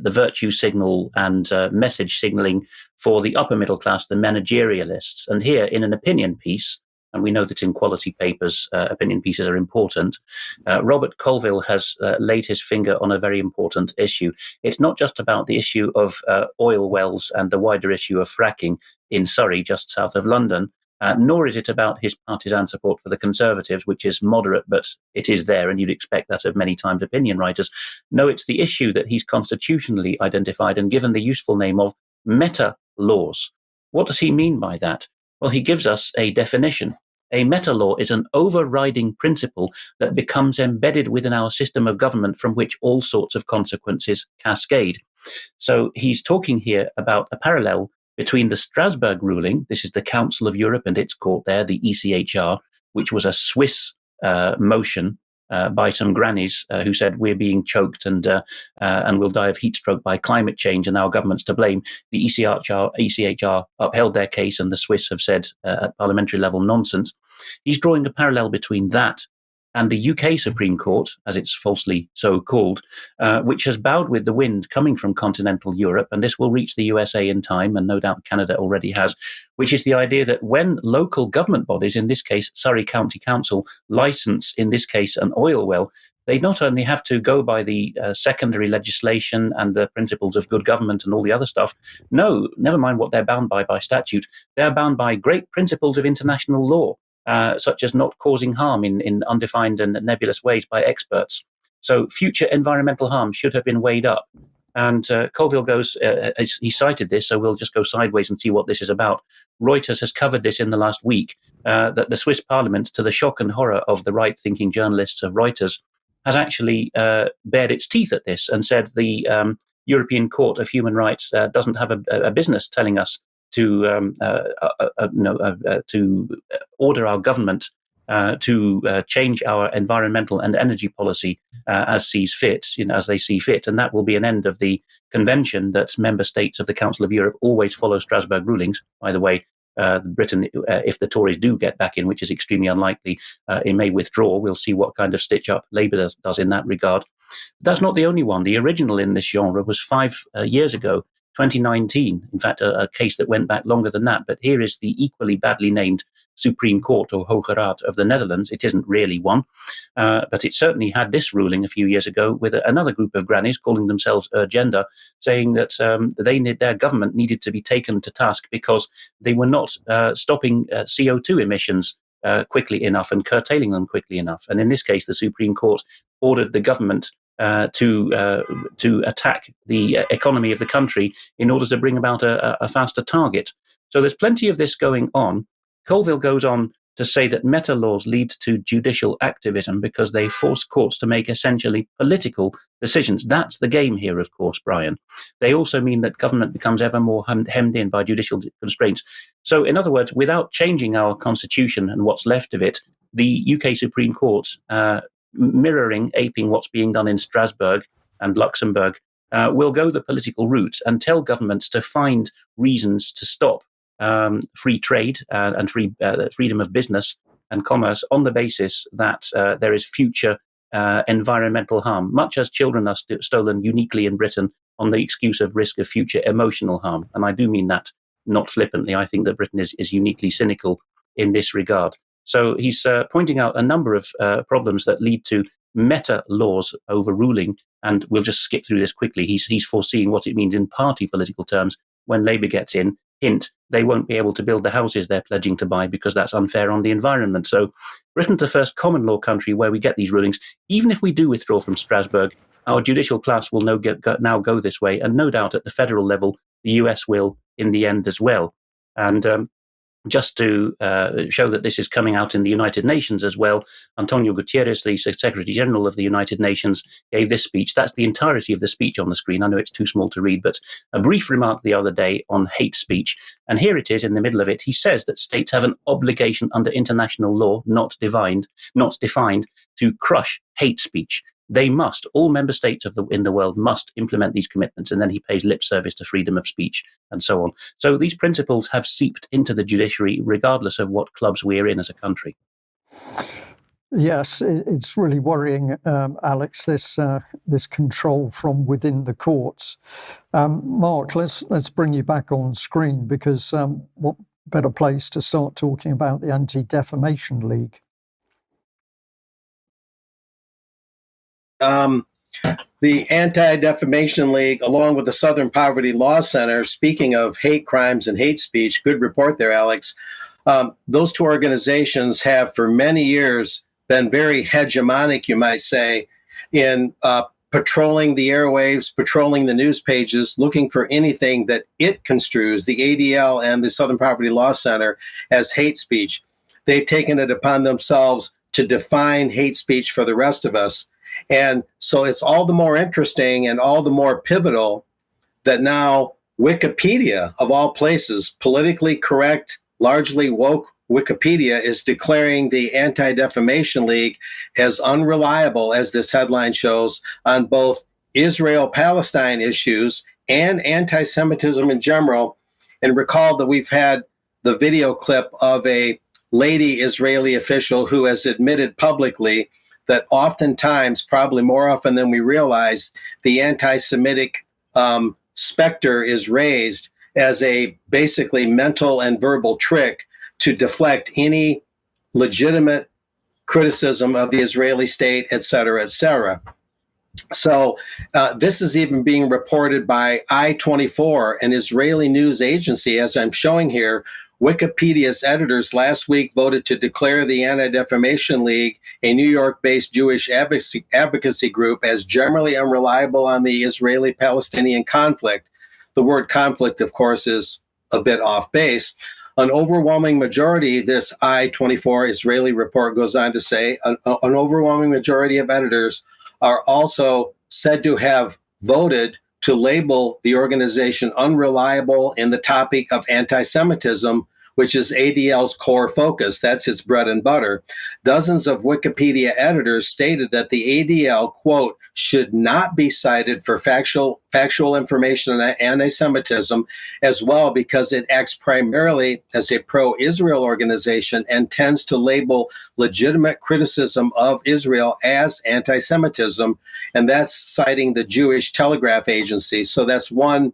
virtue signal and message signaling for the upper middle class, the managerialists. And here, in an opinion piece, and we know that in quality papers, opinion pieces are important, Robert Colville has laid his finger on a very important issue. It's not just about the issue of oil wells and the wider issue of fracking in Surrey, just south of London, nor is it about his partisan support for the Conservatives, which is moderate, but it is there, and you'd expect that of many Times opinion writers. No, it's the issue that he's constitutionally identified and given the useful name of meta laws. What does he mean by that? Well, he gives us a definition. A meta law is an overriding principle that becomes embedded within our system of government from which all sorts of consequences cascade. So he's talking here about a parallel between the Strasbourg ruling, this is the Council of Europe and its court there, the ECHR, which was a Swiss motion by some grannies who said we're being choked and we'll die of heat stroke by climate change and our government's to blame. The ECHR upheld their case and the Swiss have said at parliamentary level nonsense. He's drawing a parallel between that and the UK Supreme Court, as it's falsely so called, which has bowed with the wind coming from continental Europe, and this will reach the USA in time, and no doubt Canada already has, which is the idea that when local government bodies, in this case Surrey County Council, license, in this case, an oil well, they not only have to go by the secondary legislation and the principles of good government and all the other stuff, no, never mind what they're bound by statute, they're bound by great principles of international law. Such as not causing harm in undefined and nebulous ways by experts. So future environmental harm should have been weighed up. And Colville goes, he cited this, so we'll just go sideways and see what this is about. Reuters has covered this in the last week, that the Swiss parliament, to the shock and horror of the right-thinking journalists of Reuters, has actually bared its teeth at this and said the European Court of Human Rights doesn't have a business telling us to order our government to change our environmental and energy policy as sees fit, as they see fit, and that will be an end of the convention that member states of the Council of Europe always follow Strasbourg rulings. By the way, Britain, if the Tories do get back in, which is extremely unlikely, it may withdraw. We'll see what kind of stitch up Labour does in that regard. That's not the only one. The original in this genre was 5 years ago, 2019. In fact, a case that went back longer than that. But here is the equally badly named Supreme Court, or Hoge Raad of the Netherlands. It isn't really one, but it certainly had this ruling a few years ago with another group of grannies calling themselves Urgenda, saying that their government needed to be taken to task because they were not stopping CO2 emissions quickly enough and curtailing them quickly enough. And in this case, the Supreme Court ordered the government to attack the economy of the country in order to bring about a faster target. So there's plenty of this going on. Colville goes on to say that meta laws lead to judicial activism because they force courts to make essentially political decisions. That's the game here, of course, Brian. They also mean that government becomes ever more hemmed in by judicial constraints. So, in other words, without changing our constitution and what's left of it, the UK Supreme Court, aping what's being done in Strasbourg and Luxembourg, will go the political route and tell governments to find reasons to stop free trade and freedom of business and commerce on the basis that there is future environmental harm, much as children are stolen uniquely in Britain on the excuse of risk of future emotional harm. And I do mean that not flippantly. I think that Britain is uniquely cynical in this regard. So he's pointing out a number of problems that lead to meta laws overruling, and we'll just skip through this quickly. He's foreseeing what it means in party political terms when Labour gets in. Hint, they won't be able to build the houses they're pledging to buy because that's unfair on the environment. So Britain's the first common law country where we get these rulings. Even if we do withdraw from Strasbourg, our judicial class will now go this way. And no doubt at the federal level, the US will in the end as well. And just to show that this is coming out in the United Nations as well, Antonio Guterres, the Secretary General of the United Nations, gave this speech. That's the entirety of the speech on the screen. I know it's too small to read, but a brief remark the other day on hate speech. And here it is in the middle of it. He says that states have an obligation under international law, not defined, to crush hate speech. They must, all member states in the world must implement these commitments, and then he pays lip service to freedom of speech and so on. So these principles have seeped into the judiciary regardless of what clubs we're in as a country. Yes, it's really worrying, Alex, this control from within the courts. Mark, let's bring you back on screen, because what better place to start talking about the Anti-Defamation League? The Anti-Defamation League, along with the Southern Poverty Law Center, speaking of hate crimes and hate speech, good report there, Alex. Those two organizations have for many years been very hegemonic, you might say, in patrolling the airwaves, patrolling the news pages, looking for anything that it construes, the ADL and the Southern Poverty Law Center, as hate speech. They've taken it upon themselves to define hate speech for the rest of us. And so it's all the more interesting and all the more pivotal that now Wikipedia, of all places, politically correct, largely woke Wikipedia, is declaring the Anti-Defamation League as unreliable, as this headline shows, on both Israel-Palestine issues and anti-Semitism in general. And recall that we've had the video clip of a lady Israeli official who has admitted publicly that oftentimes, probably more often than we realize, the anti-Semitic specter is raised as a basically mental and verbal trick to deflect any legitimate criticism of the Israeli state, et cetera, et cetera. So this is even being reported by I-24, an Israeli news agency, as I'm showing here. Wikipedia's editors last week voted to declare the Anti-Defamation League, a New York-based Jewish advocacy group, as generally unreliable on the Israeli-Palestinian conflict. The word conflict, of course, is a bit off base. An overwhelming majority, this I-24 Israeli report goes on to say, an overwhelming majority of editors are also said to have voted to label the organization unreliable in the topic of anti-Semitism, which is ADL's core focus. That's its bread and butter. Dozens of Wikipedia editors stated that the ADL, quote, should not be cited for factual information on anti-Semitism as well, because it acts primarily as a pro-Israel organization and tends to label legitimate criticism of Israel as anti-Semitism. And that's citing the Jewish Telegraph Agency. So that's one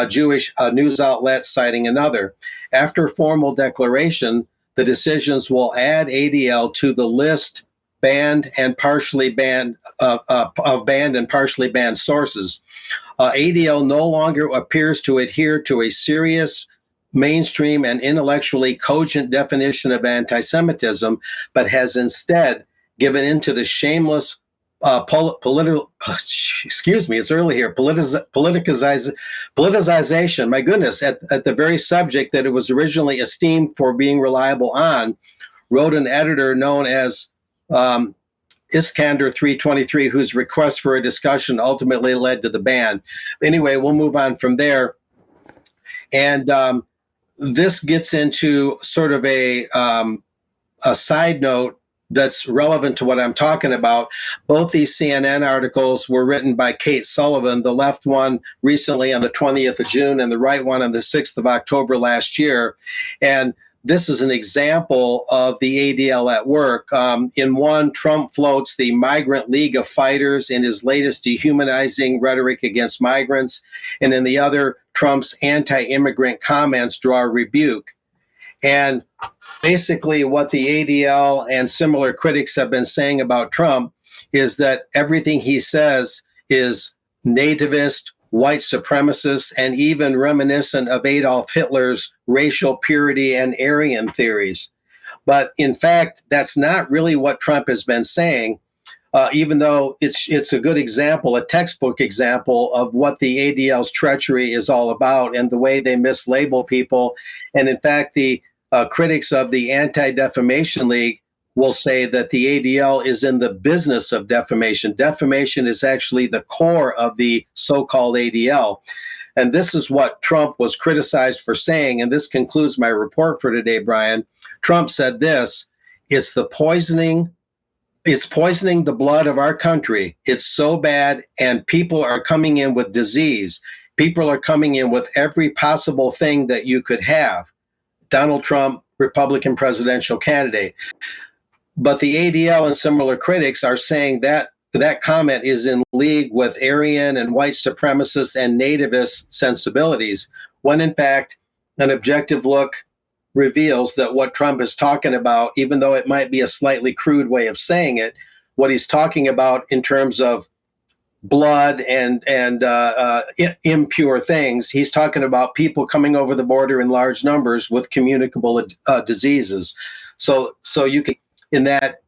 Jewish news outlet citing another. After formal declaration, the decisions will add ADL to the list banned and partially banned of banned and partially banned sources. ADL no longer appears to adhere to a serious, mainstream, and intellectually cogent definition of anti-Semitism, but has instead given into the shameless politicization, my goodness, at the very subject that it was originally esteemed for being reliable on, wrote an editor known as Iskander 323, whose request for a discussion ultimately led to the ban. Anyway, we'll move on from there. And this gets into sort of a side note that's relevant to what I'm talking about. Both these CNN articles were written by Kate Sullivan, the left one recently on the 20th of June and the right one on the 6th of October last year. And this is an example of the ADL at work. In one, Trump floats the Migrant League of Fighters in his latest dehumanizing rhetoric against migrants. And in the other, Trump's anti-immigrant comments draw a rebuke. And basically what the ADL and similar critics have been saying about Trump is that everything he says is nativist, white supremacist, and even reminiscent of Adolf Hitler's racial purity and Aryan theories. But in fact, that's not really what Trump has been saying, even though it's a good example, a textbook example of what the ADL's treachery is all about and the way they mislabel people. And in fact, the critics of the Anti-Defamation League will say that the ADL is in the business of defamation. Defamation is actually the core of the so-called ADL. And this is what Trump was criticized for saying. And this concludes my report for today, Brian. Trump said this: it's poisoning the blood of our country. It's so bad, and people are coming in with disease. People are coming in with every possible thing that you could have. Donald Trump, Republican presidential candidate. But the ADL and similar critics are saying that that comment is in league with Aryan and white supremacist and nativist sensibilities, when in fact, an objective look reveals that what Trump is talking about, even though it might be a slightly crude way of saying it, what he's talking about in terms of blood and impure things, he's talking about people coming over the border in large numbers with communicable diseases. So you can, in that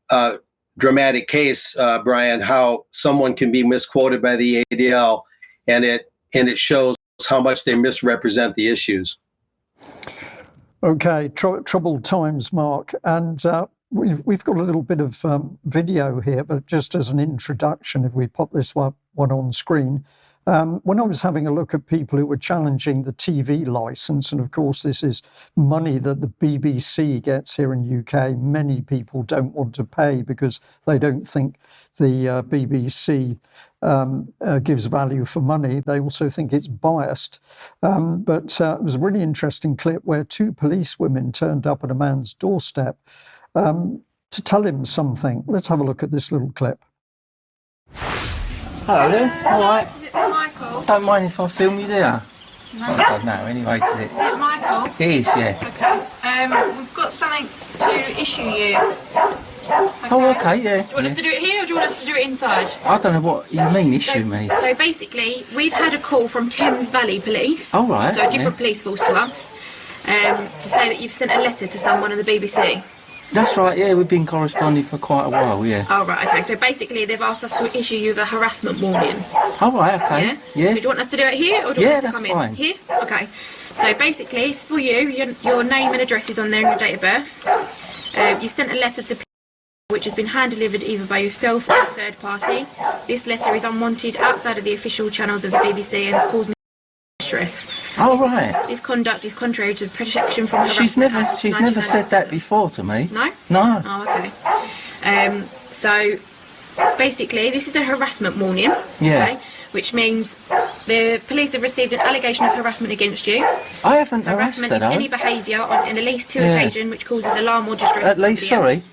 dramatic case, Brian, how someone can be misquoted by the ADL, and it shows how much they misrepresent the issues. Okay, troubled times, Mark, and we've got a little bit of video here, but just as an introduction, if we pop this one on screen. When I was having a look at people who were challenging the TV license, and of course this is money that the BBC gets here in UK, many people don't want to pay because they don't think the BBC gives value for money. They also think it's biased. But it was a really interesting clip where two police women turned up at a man's doorstep to tell him something. Let's have a look at this little clip. Hello there, all right. Is it Michael? Don't mind if I film you there. No. I don't know, anyway, is it? Is it Michael? It is, yeah. Okay. We've got something to issue you. Okay. Oh, okay, yeah. Do you want us to do it here or do you want us to do it inside? I don't know what you mean, issue me. So basically, we've had a call from Thames Valley Police. Oh, right. So a different police force to us, to say that you've sent a letter to someone on the BBC. That's right, yeah, we've been corresponding for quite a while, yeah. Oh, right, okay. So basically, they've asked us to issue you the harassment warning. Oh, right, okay. Yeah? Yeah. So do you want us to do it here or do you want us to come fine. in? Here? Okay. So basically, it's for you. Your name and address is on there and your date of birth. You sent a letter to people which has been hand-delivered either by yourself or a third party. This letter is unwanted outside of the official channels of the BBC and has caused me stress. Oh, right. This conduct is contrary to the Protection from Harassment She's never Act said that 1997. before to me. No? No. Oh, okay. So basically, this is a harassment warning. Yeah. Okay, which means the police have received an allegation of harassment against you. I haven't harassed Harassment her, is though. any behaviour on at least two Yeah. occasions which causes alarm or distress. At to least, somebody sorry. else.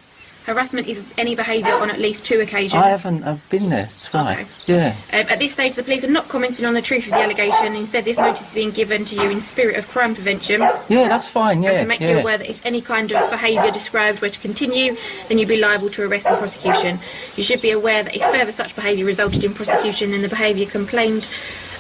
Harassment is any behaviour on at least two occasions. I haven't been there twice. Okay. Yeah. At this stage, the police are not commenting on the truth of the allegation. Instead, this notice is being given to you in spirit of crime prevention. Yeah, that's fine, yeah. And to make you aware that if any kind of behaviour described were to continue, then you'd be liable to arrest and prosecution. You should be aware that if further such behaviour resulted in prosecution, then the behaviour complained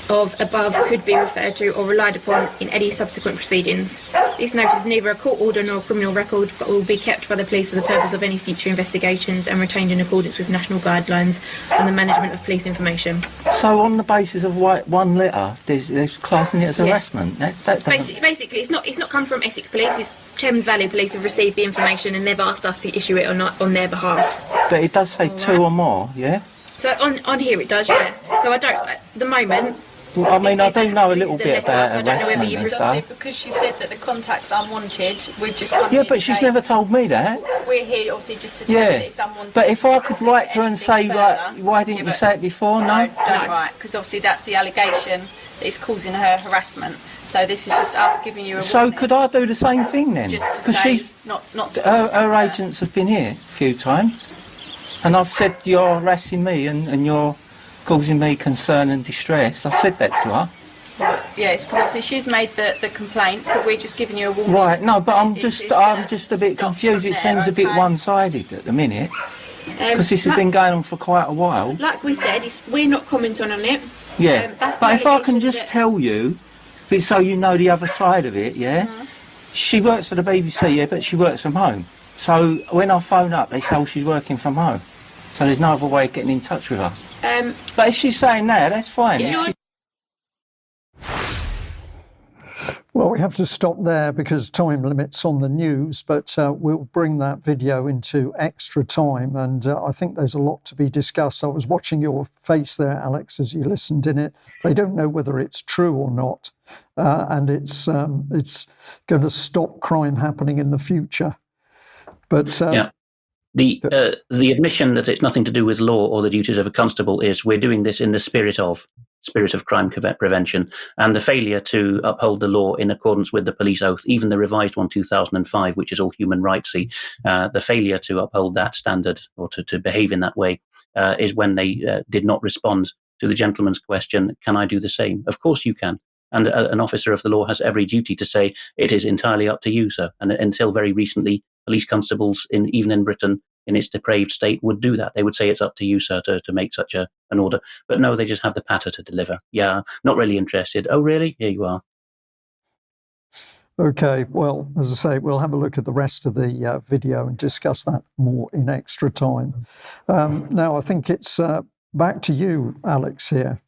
of above could be referred to or relied upon in any subsequent proceedings. This notice is neither a court order nor a criminal record, but will be kept by the police for the purpose of any future investigations and retained in accordance with national guidelines on the management of police information. So on the basis of one letter, there's classing it as Yeah. harassment. That doesn't... Basically, it's not come from Essex Police. It's Thames Valley Police have received the information and they've asked us to issue it on their behalf. But it does say two or more, yeah? So on here it does, yeah. So I don't at the moment. Well, I mean, I It says do know a that little this is bit a letter, about so I don't know whether harassment you've and received stuff. Obviously, because she said that the contact's unwanted, we've just come Yeah, in but to she's say never told me that. we're here obviously just to tell you Yeah. that it's unwanted. But if I could Hasn't write said to her and anything say, like, further. why didn't Yeah, you but say it before? No? don't write, because obviously that's the allegation that is causing her harassment. So this is just us giving you a So warning. could I do the same thing then? Just to Because say, not to her contact agents have been here a few times, and I've said you're harassing me and you're causing me concern and distress. I've said that to her. Yeah, it's because obviously she's made the complaint, so we're just giving you a warning. Right? No, but I'm It's just gonna a bit stop confused. from It seems there, a bit okay? one-sided at the minute because this has like, been going on for quite a while. like we said, we're not commenting on it. Yeah, That's the but if I can allegation just that- tell you, but so you know the other side of it, yeah? She works for the BBC, yeah, but she works from home. So when I phone up, they say, oh, she's working from home. So there's no other way of getting in touch with her. But if she's saying that, that's fine. Yeah. If Well, we have to stop there because time limits on the news, but we'll bring that video into extra time. And I think there's a lot to be discussed. I was watching your face there, Alex, as you listened in it. They don't know whether it's true or not. And it's going to stop crime happening in the future. But Yeah. The admission that it's nothing to do with law or the duties of a constable is we're doing this in the spirit of crime prevention, and the failure to uphold the law in accordance with the police oath, even the revised one 2005, which is all human rightsy, the failure to uphold that standard or to behave in that way is when they did not respond to the gentleman's question, can I do the same? Of course you can. And an officer of the law has every duty to say, it is entirely up to you, sir. And until very recently, police constables, even in Britain, in its depraved state, would do that. They would say, it's up to you, sir, to make such an order. But no, they just have the patter to deliver. Yeah, not really interested. Oh, really? Here you are. okay, well, as I say, we'll have a look at the rest of the video and discuss that more in extra time. Now, I think it's back to you, Alex, here.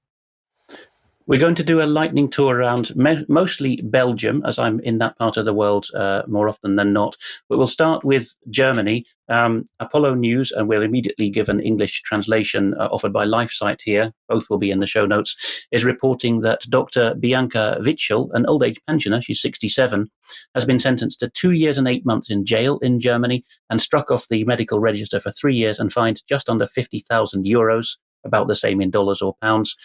We're going to do a lightning tour around mostly Belgium, as I'm in that part of the world more often than not. But we'll start with Germany. Apollo News, and we'll immediately give an English translation offered by LifeSite here, both will be in the show notes, is reporting that Dr. Bianca Witschel, an old age pensioner, she's 67, has been sentenced to 2 years and 8 months in jail in Germany and struck off the medical register for 3 years and fined just under 50,000 euros. About the same in dollars or pounds,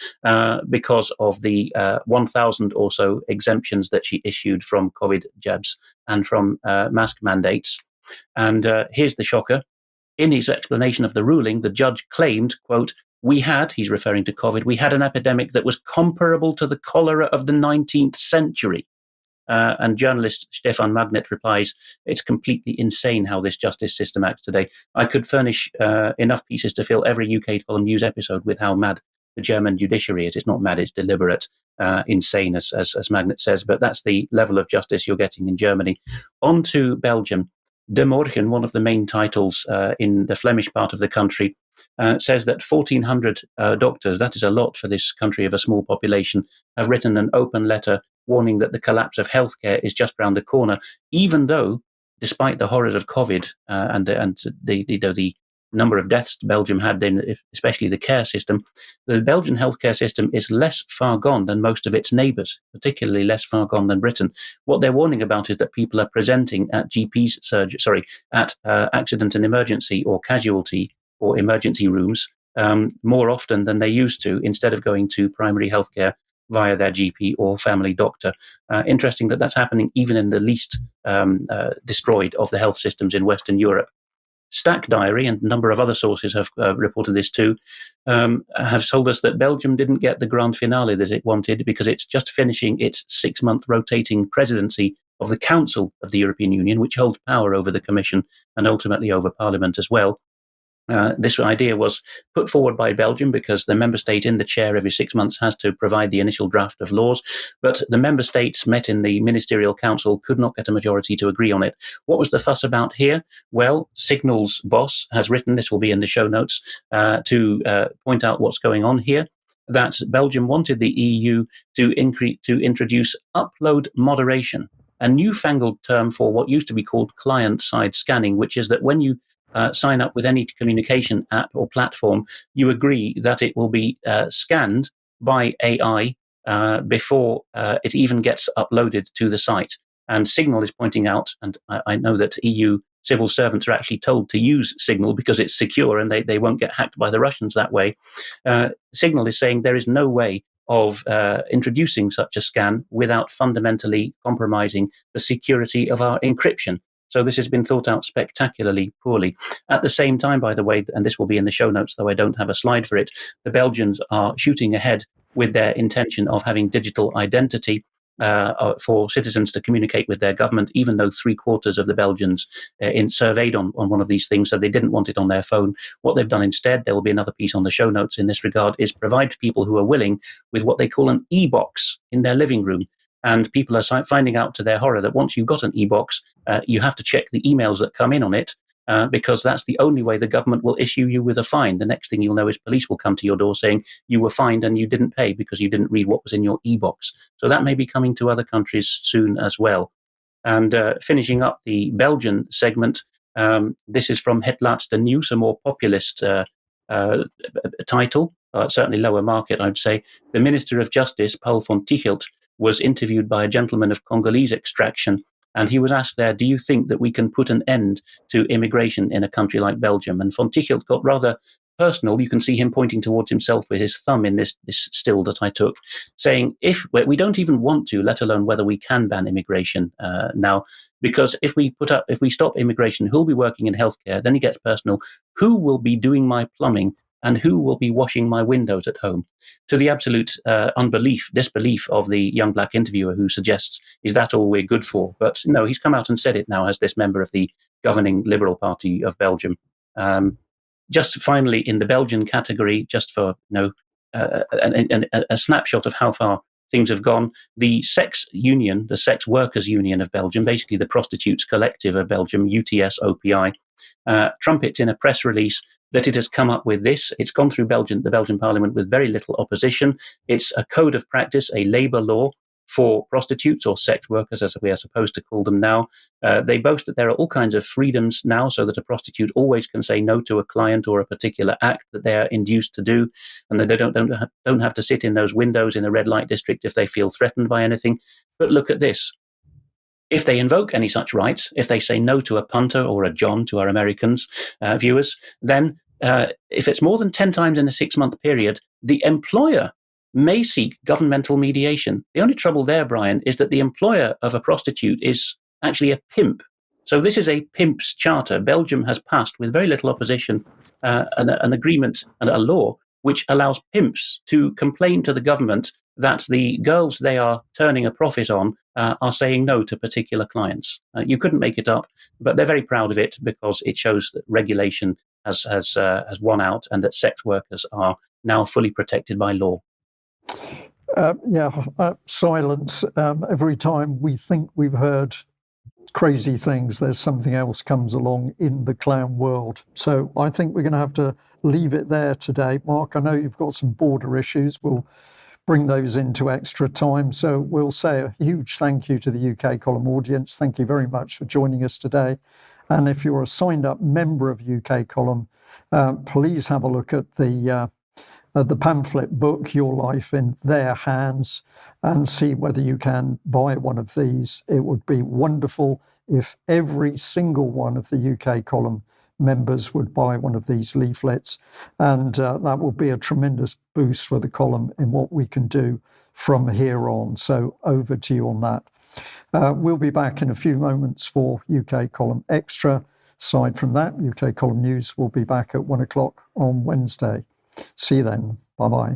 because of the 1,000 or so exemptions that she issued from COVID jabs and from mask mandates. And here's the shocker. In his explanation of the ruling, the judge claimed, quote, he's referring to COVID, we had an epidemic that was comparable to the cholera of the 19th century. And journalist Stefan Magnet replies, it's completely insane how this justice system acts today. I could furnish enough pieces to fill every UK column news episode with how mad the German judiciary is. It's not mad, it's deliberate, insane, as Magnet says. But that's the level of justice you're getting in Germany. On to Belgium. De Morgen, one of the main titles in the Flemish part of the country, says that 1,400 doctors, that is a lot for this country of a small population, have written an open letter warning that the collapse of healthcare is just round the corner, even though, despite the horrors of COVID and the number of deaths Belgium had in especially the care system, the Belgian healthcare system is less far gone than most of its neighbours, particularly less far gone than Britain. What they're warning about is that people are presenting at accident and emergency or casualty or emergency rooms more often than they used to, instead of going to primary healthcare via their GP or family doctor. Interesting that that's happening even in the least destroyed of the health systems in Western Europe. Stack Diary and a number of other sources have reported this too, have told us that Belgium didn't get the grand finale that it wanted because it's just finishing its 6-month rotating presidency of the Council of the European Union, which holds power over the Commission and ultimately over Parliament as well. This idea was put forward by Belgium because the member state in the chair every 6 months has to provide the initial draft of laws, but the member states met in the ministerial council could not get a majority to agree on it. What was the fuss about here? Well, Signal's boss has written, this will be in the show notes, to point out what's going on here, that Belgium wanted the EU to introduce upload moderation, a newfangled term for what used to be called client-side scanning, which is that when you sign up with any communication app or platform, you agree that it will be scanned by AI before it even gets uploaded to the site. And Signal is pointing out, and I know that EU civil servants are actually told to use Signal because it's secure and they won't get hacked by the Russians that way. Signal is saying there is no way of introducing such a scan without fundamentally compromising the security of our encryption. So this has been thought out spectacularly poorly. At the same time, by the way, and this will be in the show notes, though I don't have a slide for it, the Belgians are shooting ahead with their intention of having digital identity for citizens to communicate with their government, even though 3/4 of the Belgians surveyed on one of these things, so they didn't want it on their phone. What they've done instead, there will be another piece on the show notes in this regard, is provide people who are willing with what they call an e-box in their living room. And people are finding out to their horror that once you've got an e-box, you have to check the emails that come in on it, because that's the only way the government will issue you with a fine. The next thing you'll know is police will come to your door saying you were fined and you didn't pay because you didn't read what was in your e-box. So that may be coming to other countries soon as well. And finishing up the Belgian segment, this is from Het Laatste Nieuws, a more populist title, certainly lower market, I'd say. The Minister of Justice, Paul van Tichelt, was interviewed by a gentleman of Congolese extraction, and he was asked there, do you think that we can put an end to immigration in a country like Belgium? And von Tichelt got rather personal. You can see him pointing towards himself with his thumb in this still that I took, saying, if we don't even want to, let alone whether we can ban immigration now, because if we stop immigration, who'll be working in healthcare? Then he gets personal. Who will be doing my plumbing? And who will be washing my windows at home? To the absolute disbelief of the young black interviewer who suggests, is that all we're good for? But no, he's come out and said it now as this member of the governing Liberal Party of Belgium. Just finally, in the Belgian category, just for a snapshot of how far things have gone, the sex union, the Sex Workers Union of Belgium, basically the Prostitutes Collective of Belgium, UTS-OPI, trumpets in a press release that it has come up with this. It's gone through the Belgian Parliament with very little opposition. It's a code of practice, a labour law for prostitutes or sex workers, as we are supposed to call them now. They boast that there are all kinds of freedoms now, so that a prostitute always can say no to a client or a particular act that they are induced to do, and that they don't have to sit in those windows in a red light district if they feel threatened by anything. But look at this. If they invoke any such rights, if they say no to a punter or a John to our Americans viewers, then if it's more than 10 times in a 6-month period, the employer may seek governmental mediation. The only trouble there, Brian, is that the employer of a prostitute is actually a pimp. So this is a pimp's charter. Belgium has passed, with very little opposition, an agreement and a law which allows pimps to complain to the government that the girls they are turning a profit on are saying no to particular clients. You couldn't make it up, but they're very proud of it because it shows that regulation has won out and that sex workers are now fully protected by law. Silence. Every time we think we've heard crazy things, there's something else comes along in the clown world. So I think we're going to have to leave it there today. Mark, I know you've got some border issues. We'll bring those into extra time. So we'll say a huge thank you to the UK Column audience. Thank you very much for joining us today. And if you're a signed up member of UK Column, please have a look at the pamphlet book, Your Life in Their Hands, and see whether you can buy one of these. It would be wonderful if every single one of the UK Column members would buy one of these leaflets, and that will be a tremendous boost for the column in what we can do from here on. So over to you on that. We'll be back in a few moments for UK Column Extra. Aside from that, UK Column News will be back at 1 o'clock on Wednesday. See you then. Bye-bye.